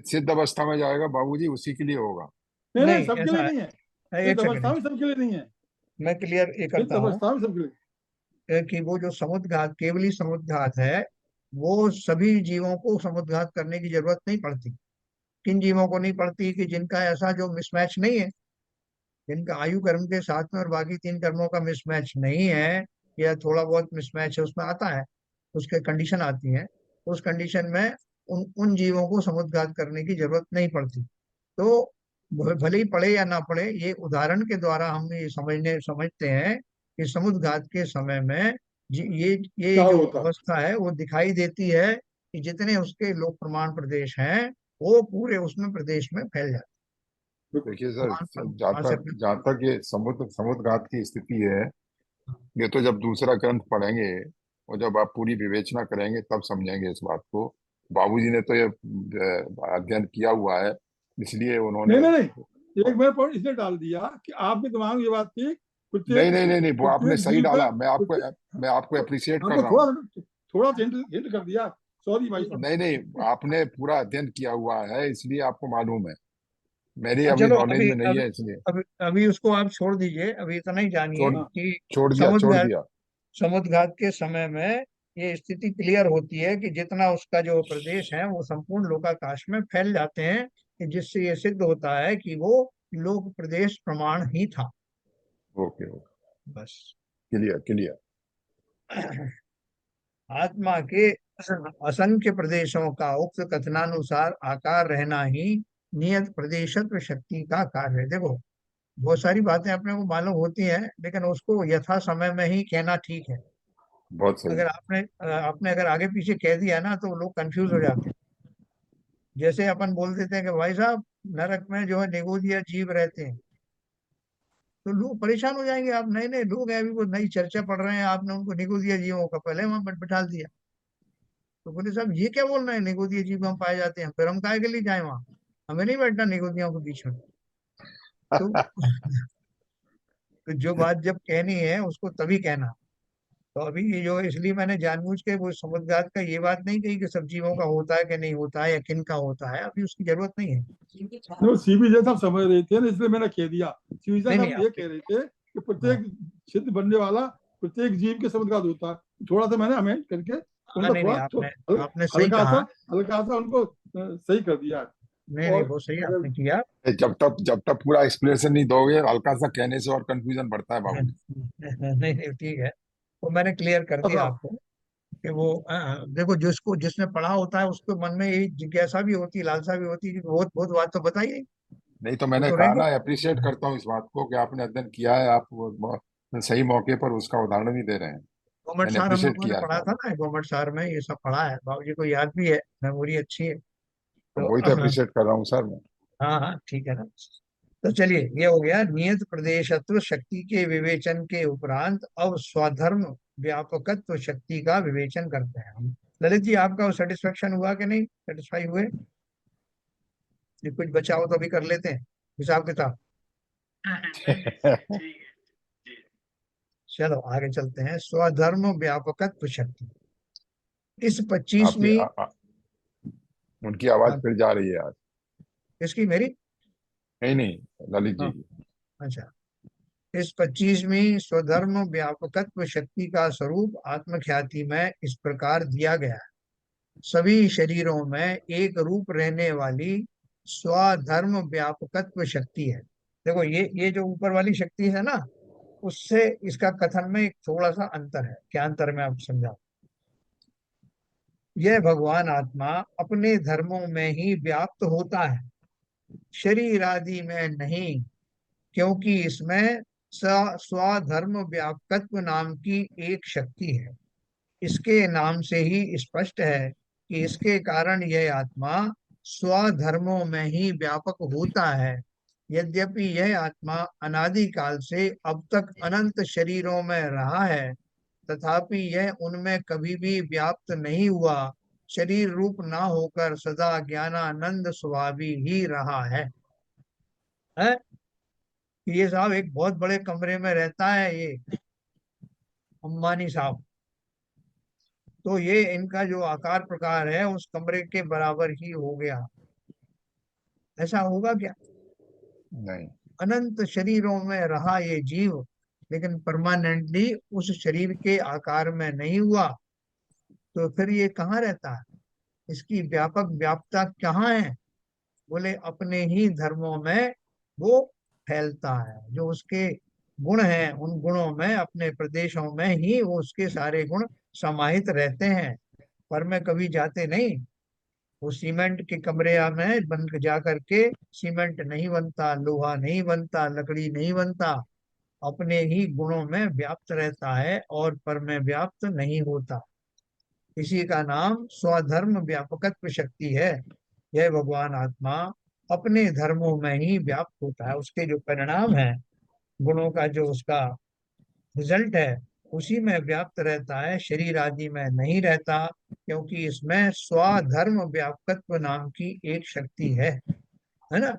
सिद्ध अवस्था में जाएगा बाबूजी, उसी के लिए होगा। नहीं नहीं, नहीं सबके ऐसा लिए नहीं है। है, एक सिद्ध सेकंड, अवस्था में सबके लिए नहीं है। मैं क्लियर ये सिद्ध करता हूँ अवस्था में सबके लिए। कि वो जो समुद्घात, केवली समुद्घात है, वो सभी जीवों को समुद्घात करने की जरूरत नहीं पड़ती। किन जीवों को नहीं पड़ती? कि जिनका ऐसा जो मिसमैच नहीं है, जिनका आयु कर्म के साथ में और बाकी तीन कर्मों का मिसमैच नहीं है, या थोड़ा बहुत मिसमैच है उसमें आता है, उसके कंडीशन आती है, तो उस कंडीशन में उन उन जीवों को समुद्घात करने की जरूरत नहीं पड़ती। तो भले ही पढ़े या ना पढ़े, ये उदाहरण के द्वारा हम ये समझते हैं कि समुद्घात के समय में ये क्या जो होता है? अवस्था है वो दिखाई देती है कि जितने उसके लोक प्रमाण प्रदेश हैं वो पूरे उसमें प्रदेश में फैल जाते देखिए सर, हैं। जहाँ वहां से तक जहाँ तक ये समुद्रघात की स्थिति है, ये तो जब दूसरा ग्रंथ पढ़ेंगे और जब आप पूरी विवेचना करेंगे तब समझेंगे इस बात को। बाबूजी ने तो ये अध्ययन किया हुआ है, इसलिए नहीं उन्होंने। नहीं नहीं, एक मेरा पॉइंट इसलिए डाल दिया कि आपके दिमाग में ये बात थी, नहीं प्रत्येक नहीं नहीं नहीं, वो आपने प्रत्येक सही जीव का डाला। प्रत्येक। मैं आपको अप्रिशिएट हाँ कर तो रहा हूँ। थोड़ा थोड़ा हिंट कर दिया। सॉरी भाई साहब। नहीं नहीं, आपने पूरा अध्ययन किया हुआ है इसलिए आपको मालूम है, मेरी अभी चलो नॉलेज अभी में नहीं अभी है इसलिए। अभी उसको आप छोड़ दीजिए, अभी इतना ही जानिए छोड़ हाँ कि छोड़ समुद्घात दिया। समुद्घात के समय में ये स्थिति क्लियर होती है कि जितना उसका जो प्रदेश है वो संपूर्ण लोकाकाश में फैल जाते हैं, कि जिससे ये सिद्ध होता है कि वो लोक प्रदेश प्रमाण ही था। ओके ओके, बस। Clear clear. आत्मा के असंख्य प्रदेशों का उक्त कथनानुसार आकार रहना ही नियत प्रदेशत्व शक्ति का कार्य है। देखो, बहुत सारी बातें अपने को मालूम होती हैं, लेकिन उसको यथा समय में ही कहना ठीक है। बहुत सही। अगर आपने अगर आगे पीछे कह दिया ना तो लोग कंफ्यूज हो जाते हैं। जैसे अपन बोल देते हैं कि भाई साहब, नरक में जो है निगोदिया जीव रहते हैं, तो लोग परेशान हो जाएंगे। आप नए नए लोग हैं, अभी वो नई चर्चा पढ़ रहे हैं, आपने उनको निगोदिया जीवों का पहले वहां बैठा दिया। तो बोले साहब ये क्या बोल रहे हैं, निगोदिया जीव हम पाए जाते हैं, फिर हम काहे के लिए जाए वहां, हमें नहीं बैठना निगोदियों के बीच में। तो, तो जो बात जब कहनी है उसको तभी कहना। तो अभी ये जो, इसलिए मैंने जानबूझ के वो समुद्घात का ये बात नहीं कही कि सब जीवों का होता है कि नहीं होता है या किन का होता है, अभी उसकी जरूरत नहीं है। तो सीबीजे साहब समझ रहे थे ना, इसलिए मैंने कह दिया। सीबीजे नहीं नहीं साहब ये आप, कह रहे थे कि हाँ प्रत्येक सिद्ध बनने वाला प्रत्येक जीव के समुद्घात होता है। थोड़ा सा मैंने अमेंड करके हाँ, उनका नहीं नहीं थोड़ा आपने आपने सही हल्का कहा। सा उनको सही कर दिया। नहीं नहीं, और बहुत सही अगर आपने किया। जब तक पूरा एक्सप्लेनेशन नहीं दोगे, हल्का सा कहने से और कंफ्यूजन बढ़ता है बाबूजी। नहीं नहीं ठीक है, तो मैंने क्लियर कर दिया साहब, आपको कि वो देखो, जिसने पढ़ा होता है उसके मन में यही जिज्ञासा भी होती है, लालसा भी होती है कि बहुत बहुत बात तो बताइए। नहीं तो वो मैंने तो कहा ना, रहेंगे। अप्रिशिएट करता हूँ इस बात को कि आपने अध्ययन किया है, आप सही मौके पर उसका उदाहरण भी दे रहे हैं। गवर्नमेंट मैंने सार हम अप्रिशिएट लोगों ने किया पढ़ा था। था ना, गवर्नमेंट सार में ये सब पढ़ा है, बाबूजी को याद भी है, मेमोरी अच्छी है। तो तो वही तो अप्रिशिएट कर रहा हूँ सर मैं। हाँ हाँ ठीक है ना। तो चलिए, ये हो गया नियत प्रदेशत्व शक्ति के विवेचन के उपरांत। अब स्वधर्म व्यापकत्व शक्ति का विवेचन करते हैं हम। ललित जी, आपका सेटिस्फेक्शन हुआ कि नहीं, सेटिस्फाई हुए? ये कुछ बचा हो तो अभी कर लेते हैं हिसाब किताब। नहीं नहीं ठीक है जी। चलो आगे चलते हैं। स्वधर्म व्यापकत्व शक्ति, इस आपकी 25वीं। उनकी आवाज हाँ, फिर जा रही है आज। किसकी, मेरी? नहीं नहीं, ललित जी हाँ, की। अच्छा। इस 25वीं स्वधर्म व्यापकत्व शक्ति का स्वरूप आत्मख्याति में इस प्रकार दिया गया है। सभी शरीरों में एक रूप रहने वाली स्वधर्म व्यापकत्व शक्ति है। देखो, ये जो ऊपर वाली शक्ति है ना, उससे इसका कथन में एक थोड़ा सा अंतर है। क्या अंतर है मैं आपको समझाऊं। यह भगवान आत्मा अपने धर्मों में ही व्याप्त होता है, शरीर आदि में नहीं, क्योंकि इसमें स्वधर्म व्यापकत्व नाम की एक शक्ति है। इसके नाम से ही स्पष्ट है कि इसके कारण यह आत्मा स्वधर्मों में ही व्यापक होता है। यद्यपि यह आत्मा अनादिकाल से अब तक अनंत शरीरों में रहा है, तथापि यह उनमें कभी भी व्याप्त नहीं हुआ, शरीर रूप ना होकर सदा ज्ञानानंद स्वभावी ही रहा है? ये साहब एक बहुत बड़े कमरे में रहता है, ये अंबानी साहब, तो ये इनका जो आकार प्रकार है उस कमरे के बराबर ही हो गया। ऐसा होगा क्या? नहीं। अनंत शरीरों में रहा ये जीव, लेकिन परमानेंटली उस शरीर के आकार में नहीं हुआ, तो फिर ये कहाँ रहता है? इसकी व्यापक व्याप्तता कहाँ है? बोले अपने ही धर्मों में वो फैलता है। जो उसके गुण हैं उन गुणों में, अपने प्रदेशों में ही वो उसके सारे गुण समाहित रहते हैं। पर में कभी जाते नहीं। वो सीमेंट के कमरे में बन जा करके सीमेंट नहीं बनता, लोहा नहीं बनता, लकड़ी नहीं बनता। अपने ही गुणों में व्याप्त रहता है और पर में व्याप्त नहीं होता। इसी का नाम स्वधर्म व्यापकत्व शक्ति है। यह भगवान आत्मा अपने धर्मों में ही व्याप्त होता है। उसके जो परिणाम है, गुणों का जो उसका रिजल्ट है, उसी में व्याप्त रहता है, शरीर आदि में नहीं रहता। क्योंकि इसमें स्वधर्म व्यापकत्व नाम की एक शक्ति है ना।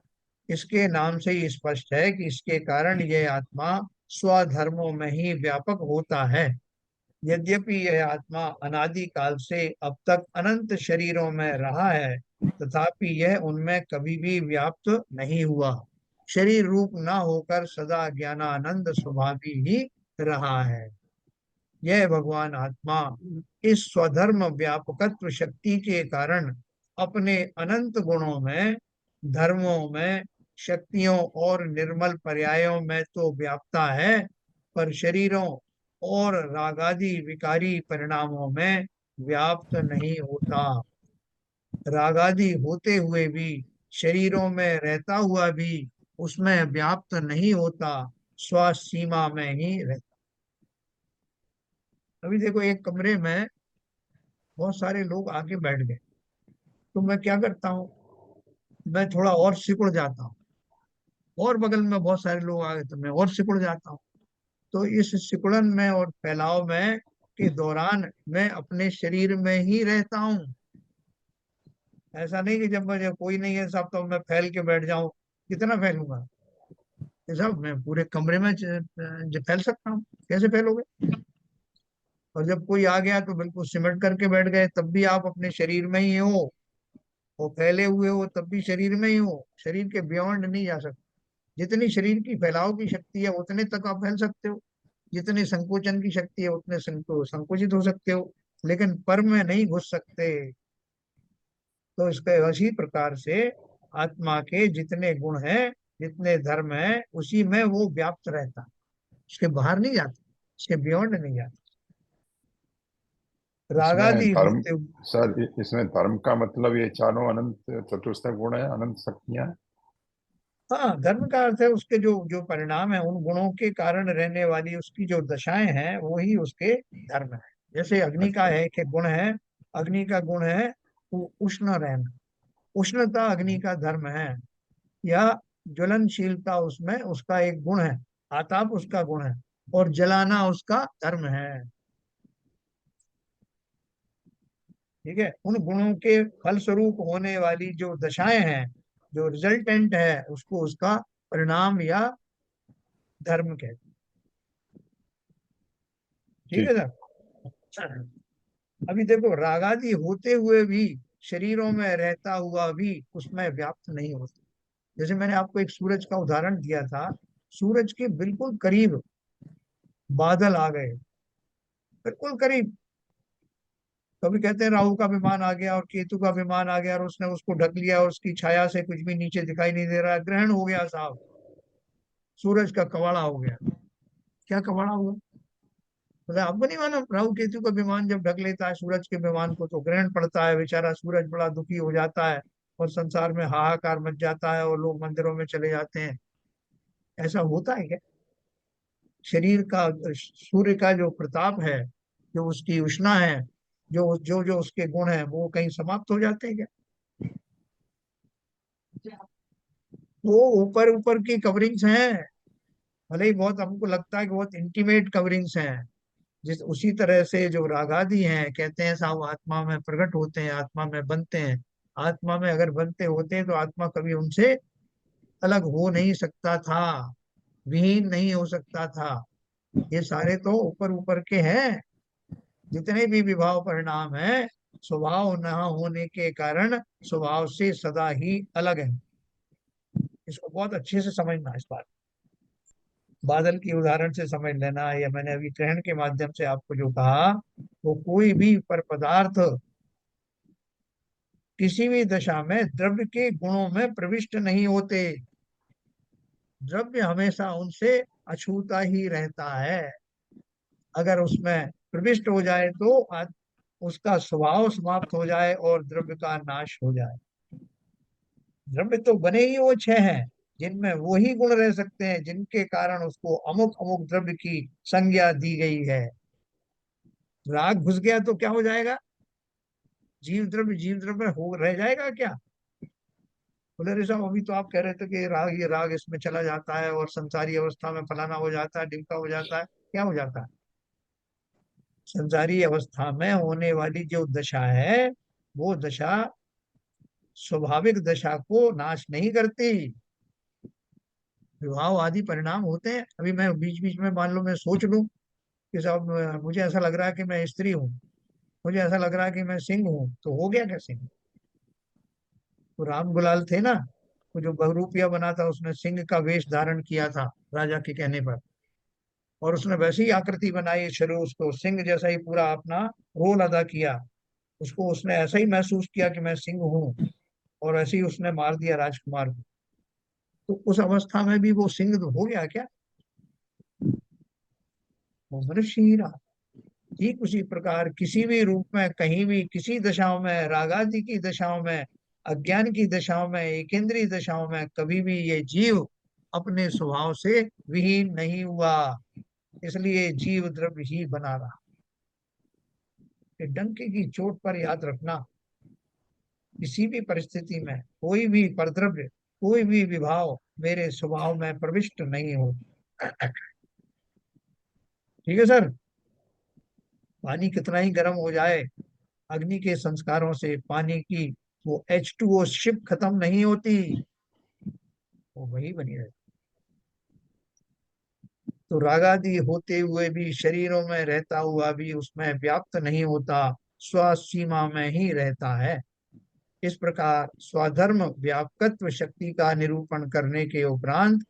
इसके नाम से ही स्पष्ट है कि इसके कारण यह आत्मा स्वधर्मों में ही व्यापक होता है। यद्यपि यह आत्मा अनादि काल से अब तक अनंत शरीरों में रहा है, तथापि यह उनमें कभी भी व्याप्त नहीं हुआ। शरीर रूप न होकर सदा ज्ञानानंद स्वभावी ही रहा है। यह भगवान आत्मा इस स्वधर्म व्यापकत्व शक्ति के कारण अपने अनंत गुणों में, धर्मों में, शक्तियों और निर्मल पर्यायों में तो व्याप्ता है, पर शरीरों और रागादि विकारी परिणामों में व्याप्त नहीं होता। रागादि होते हुए भी, शरीरों में रहता हुआ भी उसमें व्याप्त नहीं होता, स्व सीमा में ही रहता। अभी देखो, एक कमरे में बहुत सारे लोग आके बैठ गए, तो मैं क्या करता हूँ? मैं थोड़ा और सिकुड़ जाता हूँ। और बगल में बहुत सारे लोग आ गए तो मैं और सिकुड़ जाता हूँ। तो इस सिकुड़न में और फैलाव में के दौरान मैं अपने शरीर में ही रहता हूँ। ऐसा नहीं कि जब मुझे कोई नहीं है साहब तो मैं फैल के बैठ जाऊं। कितना फैलूंगा? ये साहब मैं पूरे कमरे में फैल सकता हूँ। कैसे फैलोगे? और जब कोई आ गया तो बिल्कुल सिमट करके बैठ गए, तब भी आप अपने शरीर में ही हो। वो फैले हुए हो तब भी शरीर में ही हो। शरीर के बियॉन्ड नहीं जा सकते। जितनी शरीर की फैलाव की शक्ति है उतने तक आप फैल सकते हो, जितनी संकोचन की शक्ति है उतने संकुचित हो सकते हो, लेकिन पर में नहीं घुस सकते। तो इसके इसी प्रकार से आत्मा के जितने गुण हैं, जितने धर्म हैं, उसी में वो व्याप्त रहता है। उसके बाहर नहीं जाता, उसके बियॉन्ड नहीं जाता। इसमें रागादि धर्म, होते हुए। सर इसमें धर्म का मतलब ये चारों अनंत चतुर्थ गुण है, अनंत शक्तियां हैं। हाँ, धर्म का अर्थ है उसके जो जो परिणाम है, उन गुणों के कारण रहने वाली उसकी जो दशाएं हैं वही उसके धर्म है। जैसे अग्नि का अच्छा। है कि गुण है, अग्नि का गुण है उष्ण रहना। उष्णता अग्नि का धर्म है, या ज्वलनशीलता उसमें उसका एक गुण है। आताप उसका गुण है, और जलाना उसका धर्म है। ठीक है। उन गुणों के फलस्वरूप होने वाली जो दशाएं हैं, जो रिजल्टेंट है, उसको उसका परिणाम या धर्म कहते हैं। ठीक है ठीक। सर। अभी देखो, रागादि होते हुए भी, शरीरों में रहता हुआ भी उसमें व्याप्त नहीं होता। जैसे मैंने आपको एक सूरज का उदाहरण दिया था। सूरज के बिल्कुल करीब बादल आ गए, बिल्कुल करीब। कभी कहते हैं राहु का विमान आ गया और केतु का विमान आ गया और उसने उसको ढक लिया और उसकी छाया से कुछ भी नीचे दिखाई नहीं दे रहा, ग्रहण हो गया साहब। सूरज का कवाड़ा हो गया। क्या कवाड़ा हुआ? मतलब आपको नहीं मालूम, राहु केतु का विमान जब ढक लेता है सूरज के विमान को तो ग्रहण पड़ता है, बेचारा सूरज बड़ा दुखी हो जाता है और संसार में हाहाकार मच जाता है और लोग मंदिरों में चले जाते हैं। ऐसा होता है क्या? शरीर का, सूर्य का जो प्रताप है, जो उसकी उष्णा है, जो जो जो उसके गुण है, वो कहीं समाप्त हो जाते हैं क्या? वो ऊपर ऊपर की कवरिंग्स हैं। भले ही बहुत हमको लगता है कि बहुत इंटीमेट कवरिंग्स हैं। जिस उसी तरह से जो रागादि हैं, कहते हैं साहब आत्मा में प्रकट होते हैं, आत्मा में बनते हैं। आत्मा में अगर बनते होते तो आत्मा कभी उनसे अलग हो नहीं सकता था, विहीन नहीं हो सकता था। ये सारे तो ऊपर ऊपर के हैं। जितने भी विभाव परिणाम है स्वभाव न होने के कारण स्वभाव से सदा ही अलग है। इसको बहुत अच्छे से समझना। इस बात बादल की उदाहरण से समझ लेना, या मैंने अभी ग्रहण के माध्यम से आपको जो कहा, वो कोई भी पर पदार्थ किसी भी दशा में द्रव्य के गुणों में प्रविष्ट नहीं होते। द्रव्य हमेशा उनसे अछूता ही रहता है। अगर उसमें प्रविष्ट हो जाए तो उसका स्वभाव समाप्त हो जाए और द्रव्य का नाश हो जाए। द्रव्य तो बने ही वो छह हैं जिनमें वो ही गुण रह सकते हैं जिनके कारण उसको अमुक अमुक द्रव्य की संज्ञा दी गई है। राग घुस गया तो क्या हो जाएगा? जीव द्रव्य हो रह जाएगा क्या? बोले रे साहब, अभी तो आप कह रहे थे कि ये राग इसमें चला जाता है और संसारी अवस्था में फलाना हो जाता है, ढिमका हो जाता है। क्या हो जाता है? संसारी अवस्था में होने वाली जो दशा है, वो दशा स्वाभाविक दशा को नाश नहीं करती। विवाह आदि परिणाम होते हैं। अभी मैं बीच बीच में मान लो मैं सोच लूं कि साहब मुझे ऐसा लग रहा है कि मैं स्त्री हूँ, मुझे ऐसा लग रहा है कि मैं सिंह हूँ, तो हो गया क्या सिंह? तो राम गुलाल थे ना, वो जो बहुरूपिया बना था, उसने सिंह का वेश धारण किया था राजा के कहने पर, और उसने वैसी ही आकृति बनाई, शुरू उसको सिंह जैसा ही पूरा अपना रोल अदा किया। उसको उसने ऐसा ही महसूस किया कि मैं सिंह हूँ, और ऐसे ही उसने मार दिया राजकुमार को। तो उस अवस्था में भी वो सिंह हो गया क्या? वो मनुष्य ही रहा। ठीक उसी प्रकार किसी भी रूप में, कहीं भी, किसी दशाओं में, रागादि की दशाओं में, अज्ञान की दशाओं में, एकेंद्रीय दशाओं में, कभी भी ये जीव अपने स्वभाव से विहीन नहीं हुआ। इसलिए जीव द्रव्य ही बना रहा। ये डंके की चोट पर याद रखना, किसी भी परिस्थिति में कोई भी परद्रव्य, कोई भी विभाव मेरे स्वभाव में प्रविष्ट नहीं हो। ठीक है सर। पानी कितना ही गर्म हो जाए, अग्नि के संस्कारों से पानी की वो H2O शिप खत्म नहीं होती, वो वही बनी रहती। तो रागादि होते हुए भी, शरीरों में रहता हुआ भी, उसमें व्याप्त नहीं होता, स्वसीमा में ही रहता है। इस प्रकार स्वधर्म व्यापकत्व शक्ति का निरूपण करने के उपरांत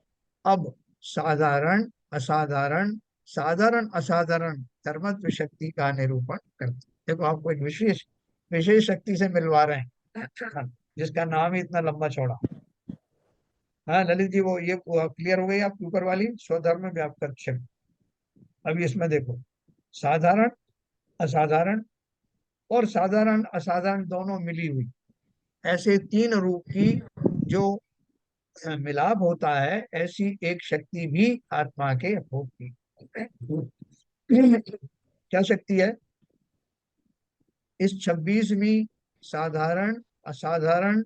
अब साधारण असाधारण, साधारण असाधारण धर्मत्व शक्ति का निरूपण करते। देखो, आपको एक विशेष विशेष शक्ति से मिलवा रहे हैं जिसका नाम ही इतना लंबा चौड़ा। हाँ ललित जी, वो ये क्लियर हो गई आपकी ऊपर वाली स्वधर्म व्यापक शक्ति। अभी इसमें देखो, साधारण असाधारण और साधारण असाधारण दोनों मिली हुई, ऐसे तीन रूप की जो मिलाप होता है, ऐसी एक शक्ति भी आत्मा के होती है। क्या शक्ति है? इस 26वीं साधारण असाधारण,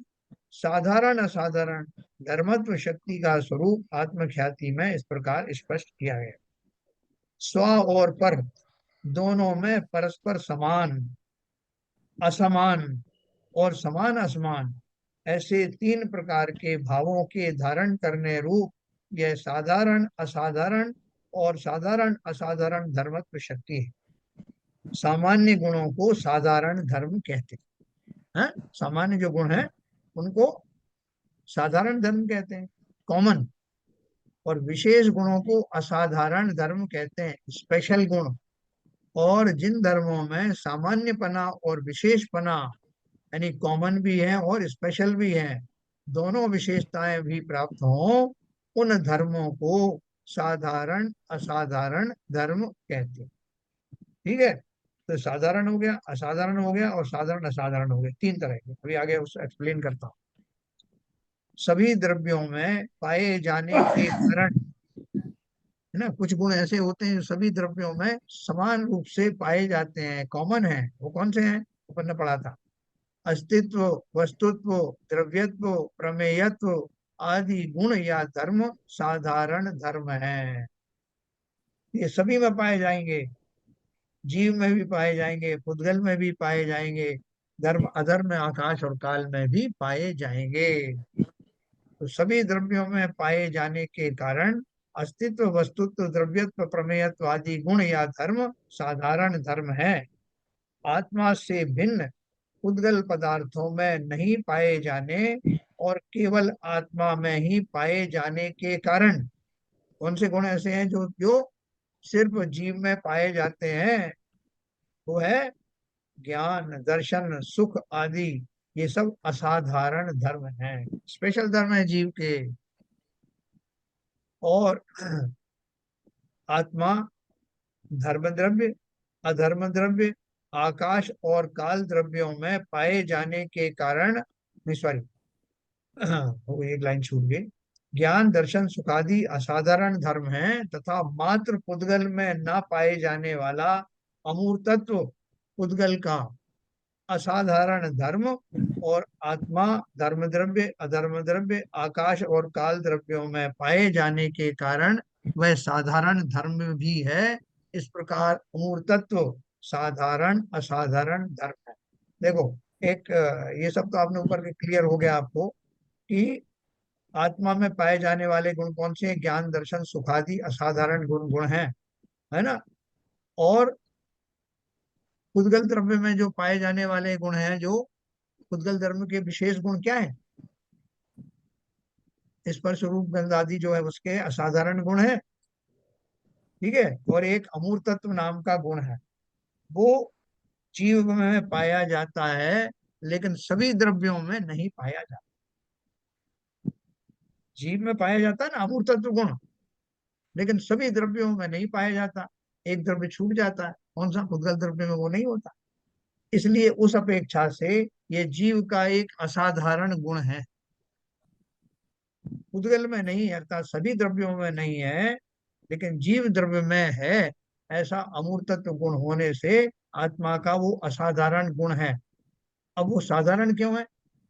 साधारण असाधारण धर्मत्व शक्ति का स्वरूप आत्मख्याति में इस प्रकार स्पष्ट किया गया। स्व और पर दोनों में परस्पर समान, असमान और समान असमान, ऐसे तीन प्रकार के भावों के धारण करने रूप यह साधारण असाधारण और साधारण असाधारण धर्मत्व शक्ति है। सामान्य गुणों को साधारण धर्म कहते हैं। सामान्य जो गुण है उनको साधारण धर्म कहते हैं, कॉमन। और विशेष गुणों को असाधारण धर्म कहते हैं, स्पेशल गुण। और जिन धर्मों में सामान्यपना और विशेषपना, यानी कॉमन भी है और स्पेशल भी है, दोनों विशेषताएं भी प्राप्त हों, उन धर्मों को साधारण असाधारण धर्म कहते हैं। ठीक है। तो साधारण हो गया, असाधारण हो गया, और साधारण असाधारण हो गया, तीन तरह के। अभी आगे उसको एक्सप्लेन करता हूँ। सभी द्रव्यों में पाए जाने के कारण, है ना, कुछ गुण ऐसे होते हैं जो सभी द्रव्यों में समान रूप से पाए जाते हैं, कॉमन है। वो कौन से हैं? ऊपर ने पढ़ा था। अस्तित्व, वस्तुत्व, द्रव्यत्व, प्रमेयत्व आदि गुण या धर्म साधारण धर्म है। ये सभी में पाए जाएंगे, जीव में भी पाए जाएंगे, पुद्गल में भी पाए जाएंगे, धर्म अधर्म, आकाश और काल में भी पाए जाएंगे। तो सभी द्रव्यों में पाए जाने के कारण अस्तित्व, वस्तुत्व, द्रव्यत्व, प्रमेयत्व आदि गुण या धर्म साधारण धर्म है। आत्मा से भिन्न उद्गल पदार्थों में नहीं पाए जाने और केवल आत्मा में ही पाए जाने के कारण। कौन से गुण ऐसे हैं जो जो सिर्फ जीव में पाए जाते हैं? वो है ज्ञान, दर्शन, सुख आदि। ये सब असाधारण धर्म हैं, स्पेशल धर्म है जीव के। और आत्मा धर्म द्रव्य, अधर्म द्रव्य, आकाश और काल द्रव्यों में पाए जाने के कारण, नहीं सॉरी, वो एक लाइन छूट गई। ज्ञान, दर्शन, सुखादि असाधारण धर्म हैं तथा मात्र पुद्गल में न पाए जाने वाला अमूर्तत्व पुद्गल का असाधारण धर्म, और आत्मा धर्म द्रव्य, अधर्म द्रव्य, आकाश और काल द्रव्यों में पाए जाने के कारण वह साधारण धर्म भी है। इस प्रकार अमूर्तत्व साधारण असाधारण धर्म है। देखो, एक ये सब तो आपने ऊपर के क्लियर हो गया आपको कि आत्मा में पाए जाने वाले गुण कौन से हैं। ज्ञान, दर्शन, सुखादि असाधारण गुण हैं, है ना। और उद्गल द्रव्य में जो पाए जाने वाले गुण हैं, जो उद्गल द्रव्य के विशेष गुण क्या है? स्पर्श, रूप, गंध आदि जो है उसके असाधारण गुण है, ठीक है। और एक अमूर्तत्व नाम का गुण है, वो जीव में पाया जाता है लेकिन सभी द्रव्यों में नहीं पाया जाता। जीव में पाया जाता है ना अमूर्तत्व गुण, लेकिन सभी द्रव्यों में नहीं पाया जाता। एक द्रव्य छूट जाता है, कौन सा? उद्गल द्रव्य में वो नहीं होता। इसलिए उस अपेक्षा से ये जीव का एक असाधारण गुण है। उद्गल में नहीं है, अर्थात सभी द्रव्यों में नहीं है, लेकिन जीव द्रव्य में है। ऐसा अमूर्तत्व गुण होने से आत्मा का वो असाधारण गुण है। अब वो साधारण क्यों है?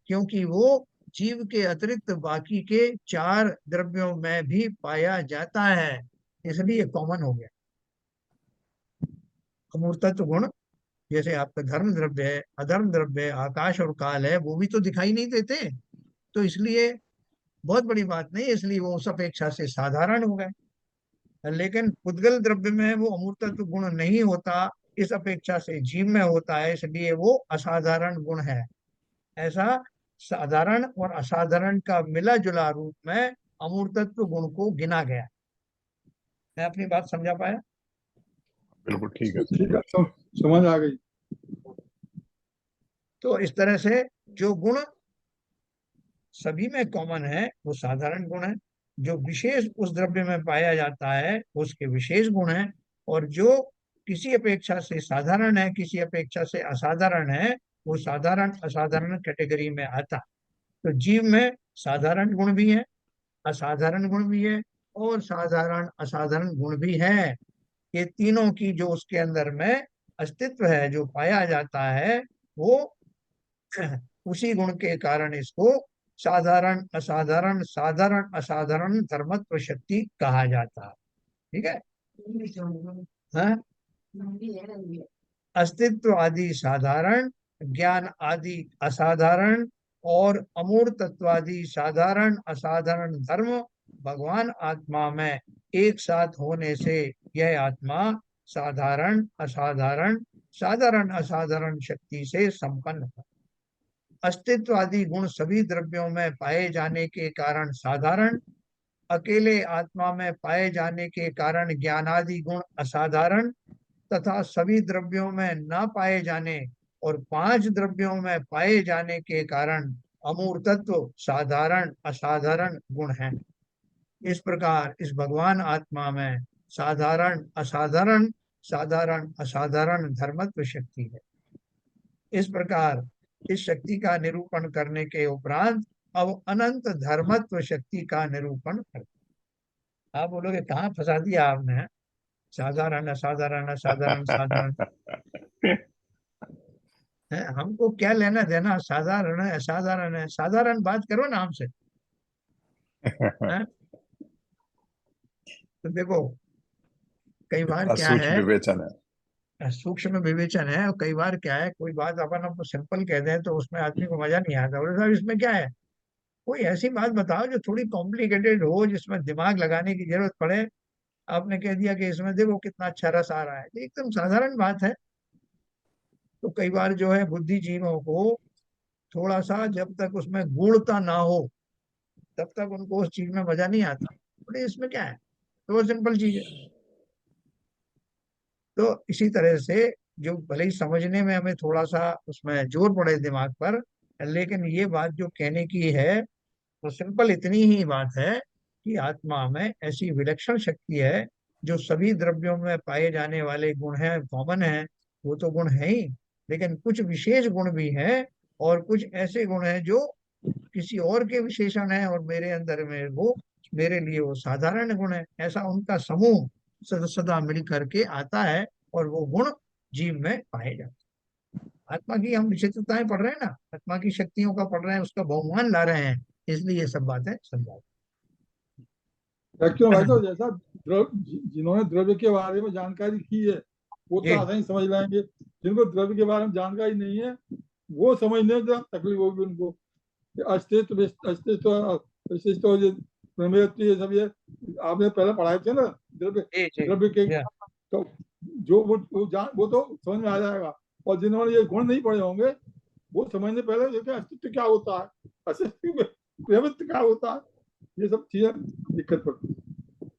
क्योंकि वो जीव के अतिरिक्त बाकी के 4 द्रव्यों में भी पाया जाता है, इसलिए कॉमन हो गया। अमूर्तत्व गुण जैसे आपका धर्म द्रव्य है, अधर्म द्रव्य है, आकाश और काल है, वो भी तो दिखाई नहीं देते, तो इसलिए बहुत बड़ी बात नहीं, इसलिए वो उस अपेक्षा से साधारण हो गए। लेकिन उद्गल द्रव्य में वो अमूर्तत्व गुण नहीं होता, इस अपेक्षा से जीव में होता है, इसलिए वो असाधारण गुण है। ऐसा साधारण और असाधारण का मिला जुला रूप में अमूर्तत्व गुण को गिना गया। मैं अपनी बात समझा पाया? बिल्कुल ठीक है। ठीक है, समझ आ गई। तो इस तरह से जो गुण सभी में कॉमन है वो साधारण गुण है, जो विशेष उस द्रव्य में पाया जाता है उसके विशेष गुण है, और जो किसी अपेक्षा से साधारण है, किसी अपेक्षा से असाधारण है, वो साधारण असाधारण कैटेगरी में आता। तो जीव में साधारण गुण भी है, असाधारण गुण भी है, और साधारण असाधारण गुण भी है। ये तीनों की जो उसके अंदर में अस्तित्व है, जो पाया जाता है, वो उसी गुण के कारण इसको साधारण असाधारण साधारण असाधारण धर्मत्व शक्ति कहा जाता है। ठीक है, हाँ? अस्तित्व आदि साधारण, ज्ञान आदि असाधारण, और अमूर्त तत्वादि साधारण असाधारण धर्म भगवान आत्मा में एक साथ होने से यह आत्मा साधारण असाधारण साधारण असाधारण शक्ति से संपन्न है। अस्तित्व आदि गुण सभी द्रव्यों में पाए जाने के कारण साधारण, अकेले आत्मा में पाए जाने के कारण ज्ञानादि गुण असाधारण, तथा सभी द्रव्यों में न पाए जाने और 5 द्रव्यों में पाए जाने के कारण अमूर्तत्व साधारण असाधारण गुण है। इस प्रकार इस भगवान आत्मा में साधारण असाधारण साधारण असाधारण धर्मत्व शक्ति है। इस प्रकार इस शक्ति का निरूपण करने के उपरांत अब अनंत धर्मत्व शक्ति का निरूपण करते। आप बोलोगे कहाँ फंसा दिया आपने? साधारण असाधारण असाधारण साधारण है, हमको क्या लेना देना? साधारण है असाधारण है, साधारण बात करो ना हमसे, है? तो देखो कई बार क्या सूक्ष्म है, विवेचन है। सूक्ष्म विवेचन है, और कई बार क्या है, कोई बात अपन आपको सिंपल कह दें तो उसमें आदमी को मजा नहीं आता। बोले साहब इसमें क्या है, कोई ऐसी बात बताओ जो थोड़ी कॉम्प्लिकेटेड हो, जिसमें दिमाग लगाने की जरूरत पड़े। आपने कह दिया कि इसमें देखो कितना अच्छा रस आ रहा है, एकदम साधारण बात है। तो कई बार जो है बुद्धिजीवियों को थोड़ा सा जब तक उसमें गूढ़ता ना हो तब तक उनको उस चीज में मजा नहीं आता। बोले इसमें क्या है, तो वो सिंपल चीज है। तो इसी तरह से जो भले ही समझने में हमें थोड़ा सा उसमें जोर पड़े दिमाग पर, लेकिन ये बात जो कहने की है तो सिंपल इतनी ही बात है कि आत्मा में ऐसी विलक्षण शक्ति है जो सभी द्रव्यों में पाए जाने वाले गुण हैं, कॉमन है, वो तो गुण है ही, लेकिन कुछ विशेष गुण भी हैं और कुछ ऐसे गुण हैं जो किसी और के विशेषण है और मेरे अंदर में वो, मेरे लिए वो साधारण गुण है। ऐसा उनका समूह सदा सदा मिल करके आता है और वो गुण जीव में पाए जाते हैं। आत्मा की हम विचित्रताएं पढ़ रहे हैं ना, आत्मा की शक्तियों का पढ़ रहे हैं, उसका बहुमान ला रहे हैं, इसलिए ये सब बातें समझा। क्यों भाई साहब, जैसा जिन्होंने द्रव्य के बारे में जानकारी की है वो तो जी आसानी समझ लेंगे, जिनको द्रव्य के बारे में जानकारी नहीं है वो समझने में जरा तकलीफ होगी उनको। अस्तित्व अस्तित्व विशिष्ट और ये प्रमेयत्व, ये सब ये आपने पहले पढ़ाए थे ना द्रव्य, जी जी द्रव्य के। या, तो जो वो तो समझ में आ जाएगा, और जिन्होंने ये गुण नहीं पढ़े होंगे वो समझने पहले ये कि अस्तित्व क्या होता है, अस्तित्व में प्रवृत्ति क्या होता है, ये सब चीजें दिक्कत पड़ती है।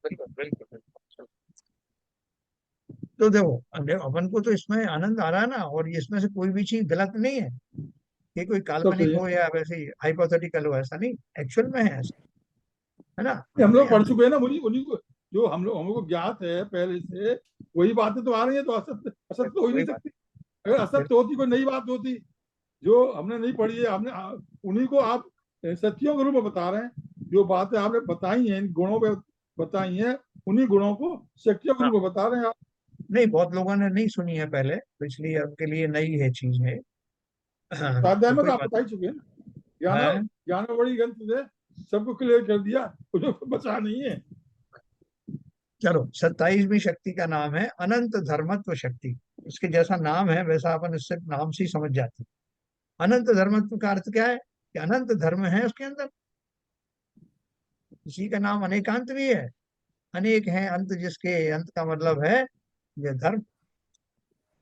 बिल्कुल बिल्कुल बिल्कुल। तो देखो अपन को तो इसमें आनंद आ रहा है ना, और इसमें से कोई भी चीज गलत नहीं है कि कोई सब काल्पनिक सही है। हो या वैसे ही हाइपोथेटिकल हो, ऐसा नहीं, एक्चुअल में है ऐसा, है ना। हम अपने लोग पढ़ अंदर चुके हैं ना, उन्हीं उन्हीं को जो हमको ज्ञात है पहले से, वही बातें तो आ रही है, तो असत्य असत्य तो हो ही नहीं वही बात सकती। अगर असत्य बिल्कुल। होती, कोई नई बात होती जो हमने नहीं पढ़ी है, हमने उन्हीं को आप सत्यों के रूप में बता रहे हैं। जो बातें आपने बताई हैं, इन गुणों पे बताई हैं, उन्हीं गुणों को शक्तियों के हाँ, रूप में बता रहे हैं आप। नहीं बहुत लोगों ने नहीं सुनी है पहले, तो इसलिए उनके लिए नई है चीज है। हाँ, स्वाध्याय तो में कोई तो आप बात बता ही चुके हैं ना, ज्ञान है। ज्ञान बड़ी ग्रंथ से सबको क्लियर कर दिया, मुझे बचा नहीं है। चलो 27वीं शक्ति का नाम है अनंत धर्मत्व शक्ति। इसके जैसा नाम है वैसा अपन इससे नाम से ही समझ जाते हैं। अनंत धर्मत्व का अर्थ क्या है कि अनंत धर्म है उसके अंदर। इसी का नाम अनेकांत भी है, अनेक है अंत, जिसके अंत का मतलब है ये धर्म।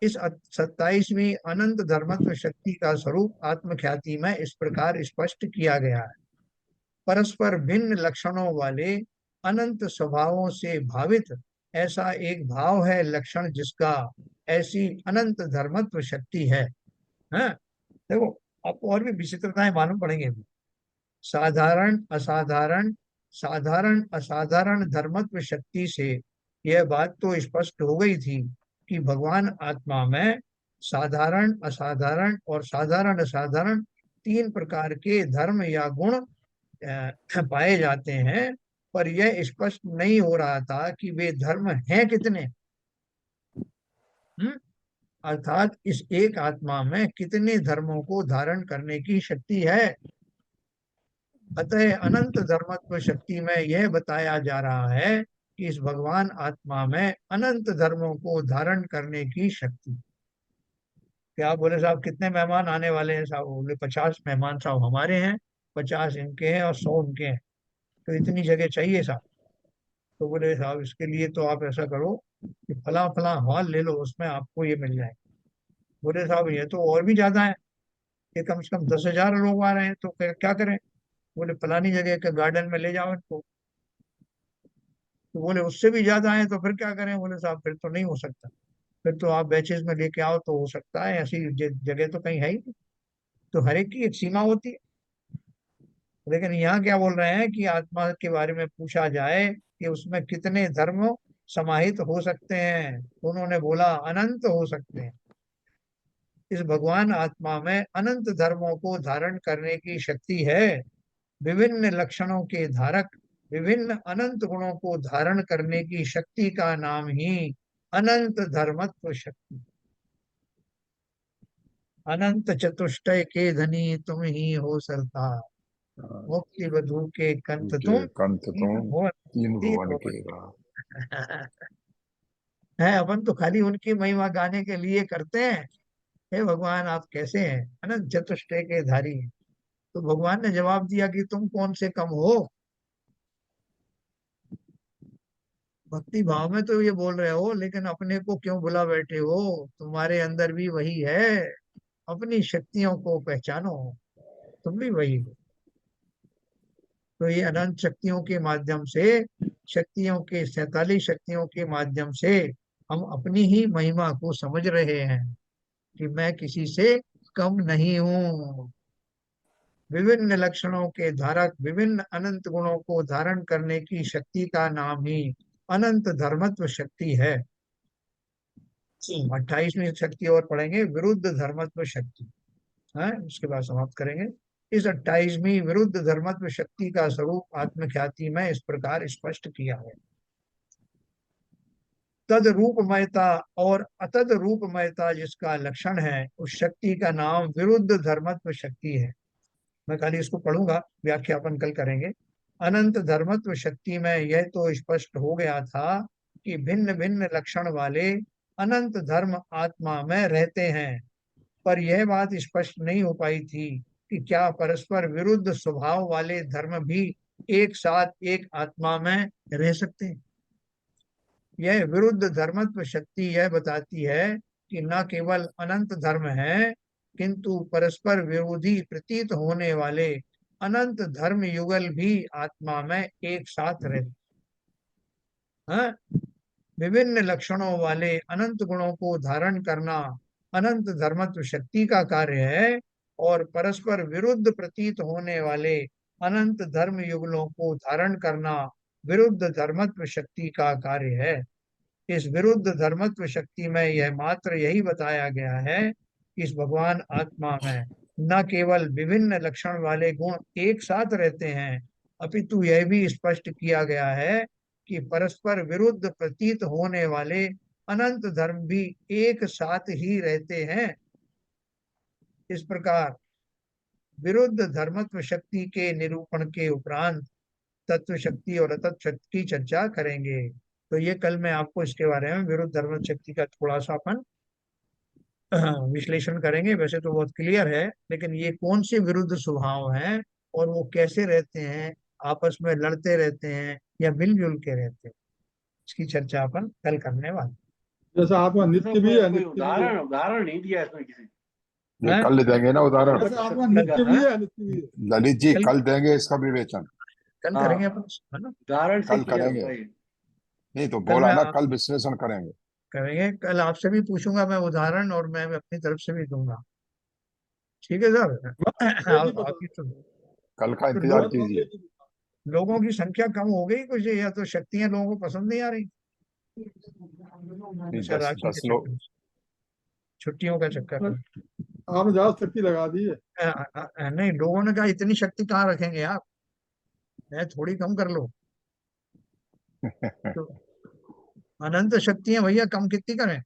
इस 27वीं अनंत धर्मत्व शक्ति का स्वरूप आत्मख्याति में इस प्रकार स्पष्ट किया गया है। परस्पर भिन्न लक्षणों वाले अनंत स्वभावों से भावित ऐसा एक भाव है लक्षण जिसका ऐसी अनंत धर्मत्व शक्ति है। हाँ, देखो आपको और भी विचित्रताएं मालूम पड़ेंगे। साधारण असाधारण, साधारण असाधारण धर्मत्व शक्ति से यह बात तो स्पष्ट हो गई थी कि भगवान आत्मा में साधारण असाधारण और साधारण असाधारण तीन प्रकार के धर्म या गुण पाए जाते हैं, पर यह स्पष्ट नहीं हो रहा था कि वे धर्म हैं कितने। हम्म? अर्थात इस एक आत्मा में कितने धर्मों को धारण करने की शक्ति है। अतः अनंत धर्मत्व शक्ति में यह बताया जा रहा है कि इस भगवान आत्मा में अनंत धर्मों को धारण करने की शक्ति। क्या बोले साहब कितने मेहमान आने वाले हैं साहब? बोले 50 मेहमान साहब हमारे हैं, 50 इनके हैं और 100 उनके हैं, तो इतनी जगह चाहिए साहब। तो बोले साहब इसके लिए तो आप ऐसा करो कि फला फला हॉल ले लो, उसमें आपको ये मिल जाए। बोले साहब ये तो और भी ज्यादा है, ये कम से कम 10,000 लोग आ रहे हैं, तो क्या करें? बोले फलानी जगह के गार्डन में ले जाओ इनको। तो बोले उससे भी ज्यादा है तो फिर क्या करें? बोले साहब फिर तो नहीं हो सकता, फिर तो आप बैचेस में लेके आओ तो हो सकता है, ऐसी जगह तो कहीं है ही नहीं। तो हर एक की एक सीमा होती है। लेकिन यहाँ क्या बोल रहे हैं कि आत्मा के बारे में पूछा जाए कि उसमें कितने धर्म समाहित हो सकते हैं, तो उन्होंने बोला अनंत हो सकते हैं। इस भगवान आत्मा में अनंत धर्मों को धारण करने की शक्ति है। विभिन्न लक्षणों के धारक विभिन्न अनंत गुणों को धारण करने की शक्ति का नाम ही अनंत धर्मत्व शक्ति। अनंत चतुष्टय के धनी तुम ही हो सरदार, मुक्ति बधू के कंत के तुम, कंत तीन तुम, भुवन तीन तीन भुवन भुवन के राज। है। अपन तो खाली उनकी महिमा गाने के लिए करते हैं, हे भगवान आप कैसे हैं, अनंत चतुष्टय के धारी हैं। तो भगवान ने जवाब दिया कि तुम कौन से कम हो। भक्ति भाव में तो ये बोल रहे हो, लेकिन अपने को क्यों भुला बैठे हो? तुम्हारे अंदर भी वही है। अपनी शक्तियों को पहचानो, तुम भी वही हो। तो ये अनंत शक्तियों के माध्यम से, शक्तियों के 47 शक्तियों के माध्यम से हम अपनी ही महिमा को समझ रहे हैं कि मैं किसी से कम नहीं हूँ। विभिन्न लक्षणों के धारक, विभिन्न अनंत गुणों को धारण करने की शक्ति का नाम ही अनंत धर्मत्व शक्ति है। 28वीं शक्ति और पढ़ेंगे, विरुद्ध धर्मत्व शक्ति है, उसके बाद समाप्त करेंगे। इस 28वीं विरुद्ध धर्मत्व शक्ति का स्वरूप आत्मख्याति में इस प्रकार स्पष्ट किया है। तद रूपमयता और अतद रूपमयता जिसका लक्षण है, उस शक्ति का नाम विरुद्ध धर्मत्व शक्ति है। मैं खाली इसको पढ़ूंगा, व्याख्यापन कल करेंगे। अनंत धर्मत्व शक्ति में यह तो स्पष्ट हो गया था कि भिन्न भिन्न लक्षण वाले अनंत धर्म आत्मा में रहते हैं, पर यह बात स्पष्ट नहीं हो पाई थी कि क्या परस्पर विरुद्ध स्वभाव वाले धर्म भी एक साथ एक आत्मा में रह सकते हैं। यह विरुद्ध धर्मत्व शक्ति यह बताती है कि न केवल अनंत धर्म है, किंतु परस्पर विरोधी प्रतीत होने वाले अनंत धर्म युगल भी आत्मा में एक साथ रहते हैं। विभिन्न लक्षणों वाले अनंत गुणों को धारण करना अनंत धर्मत्व शक्ति का कार्य है, और परस्पर विरुद्ध प्रतीत होने वाले अनंत धर्म युगलों को धारण करना विरुद्ध धर्मत्व शक्ति का कार्य है। इस विरुद्ध धर्मत्व शक्ति में यह मात्र यही बताया गया है कि इस भगवान आत्मा में न केवल विभिन्न लक्षण वाले गुण एक साथ रहते हैं, अपितु यह भी स्पष्ट किया गया है कि परस्पर विरुद्ध प्रतीत होने वाले अनंत धर्म भी एक साथ ही रहते हैं। इस प्रकार विरुद्ध धर्मत्व शक्ति के निरूपण के उपरांत तत्व शक्ति और अतत्व शक्ति की चर्चा करेंगे। तो ये कल मैं आपको इसके बारे में विरुद्ध धर्म शक्ति का थोड़ा सा अपन विश्लेषण करेंगे। वैसे तो बहुत क्लियर है, लेकिन ये कौन से विरुद्ध स्वभाव हैं और वो कैसे रहते हैं, आपस में लड़ते रहते हैं या मिलजुल के रहते हैं, इसकी चर्चा अपन कल करने वाले जैसा आत्मा नित्य भी है, कोई नित्य भी है। उदाहरण नहीं दिया इसमें किसी ये हैं। कल देंगे ना उदाहरण, जैसे आत्मा शक्ति नित्य का भी है, नित्य भी है। ललित जी कल कल देंगे इसका विवेचन, कल हाँ करेंगे अपन, है ना। उदाहरण से कल क्लियर करेंगे। होगा ये। नहीं तो कल बोला मैं ना, कल विश्लेषण करेंगे। करेंगे, कल आपसे भी पूछूंगा मैं उदाहरण, और मैं अपनी तरफ से भी दूंगा। ठीक है सर। एक ही आप पता ही सुन। कल का तो इंतजार लोग, कीजिए। लोगों की संख्या कम हो गई कुछ, या तो शक्तियां लोगों को पसंद नहीं आ रही। नहीं, अच्छा, दस राखी के दस लोग। चक्कर, छुट्टियों का चक्कर है। आपने ज्यादा शक्ति लगा दी है। नहीं, लोगों ने कहा इतनी शक्ति कहाँ रखेंगे आप, है थोड़ी कम कर लो। तो अनंत शक्ति है भैया, कम कितनी करें।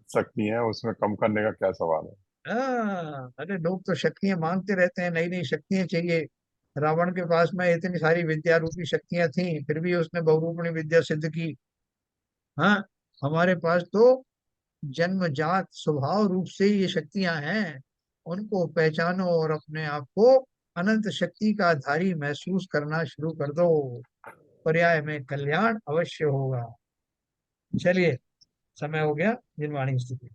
शक्ति है, उसमें कम करने का क्या सवाल है। अरे लोग तो शक्तियां मांगते रहते हैं, नई नई शक्तियां चाहिए। रावण के पास में इतनी सारी विद्या रूपी शक्तियां थी, फिर भी उसने बहुरूपणी विद्या सिद्ध की। हाँ, हमारे पास तो जन्मजात स्वभाव रूप से ये शक्तियां हैं। उनको पहचानो और अपने आप को अनंत शक्ति का धारी महसूस करना शुरू कर दो, पर्याय में कल्याण अवश्य होगा। चलिए, समय हो गया। जिनवाणी स्थिति।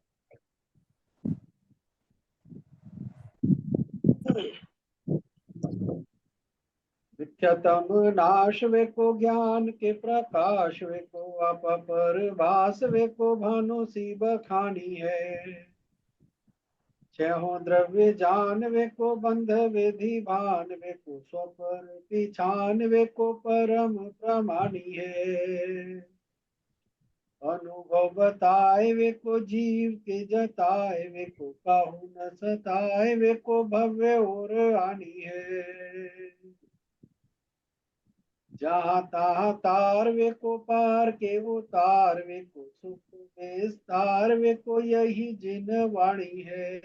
मिथ्यातम नाश वे को ज्ञान के प्रकाश वे को अपर भास वे को भानु सी बखानी है। छहो द्रव्य जान वे को बंध विधि भान वे को स्वपर पिछान वे को परम प्रमाणी है। अनुभव बताए वे को जीव के जताए वे को काहू न सताए वे को भव्य और आनी है। जहाँ तहाँ तार वे को पार के वो तार वे को सुख विस्तार वे को यही जिन वाणी है।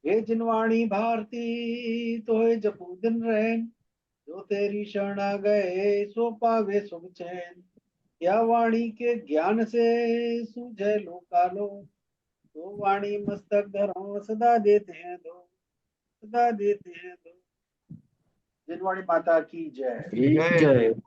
ये जिनवाणी भारती तो है जपू दिन रैन, जो तेरी शरण आ गए सो पावे सुख चैन। या वाणी के ज्ञान से सूझे लोकालो, तो वाणी मस्तक धरो सदा देते हैं दो, सदा देते हैं दो। दिनवाणी माता की जय। जय। जय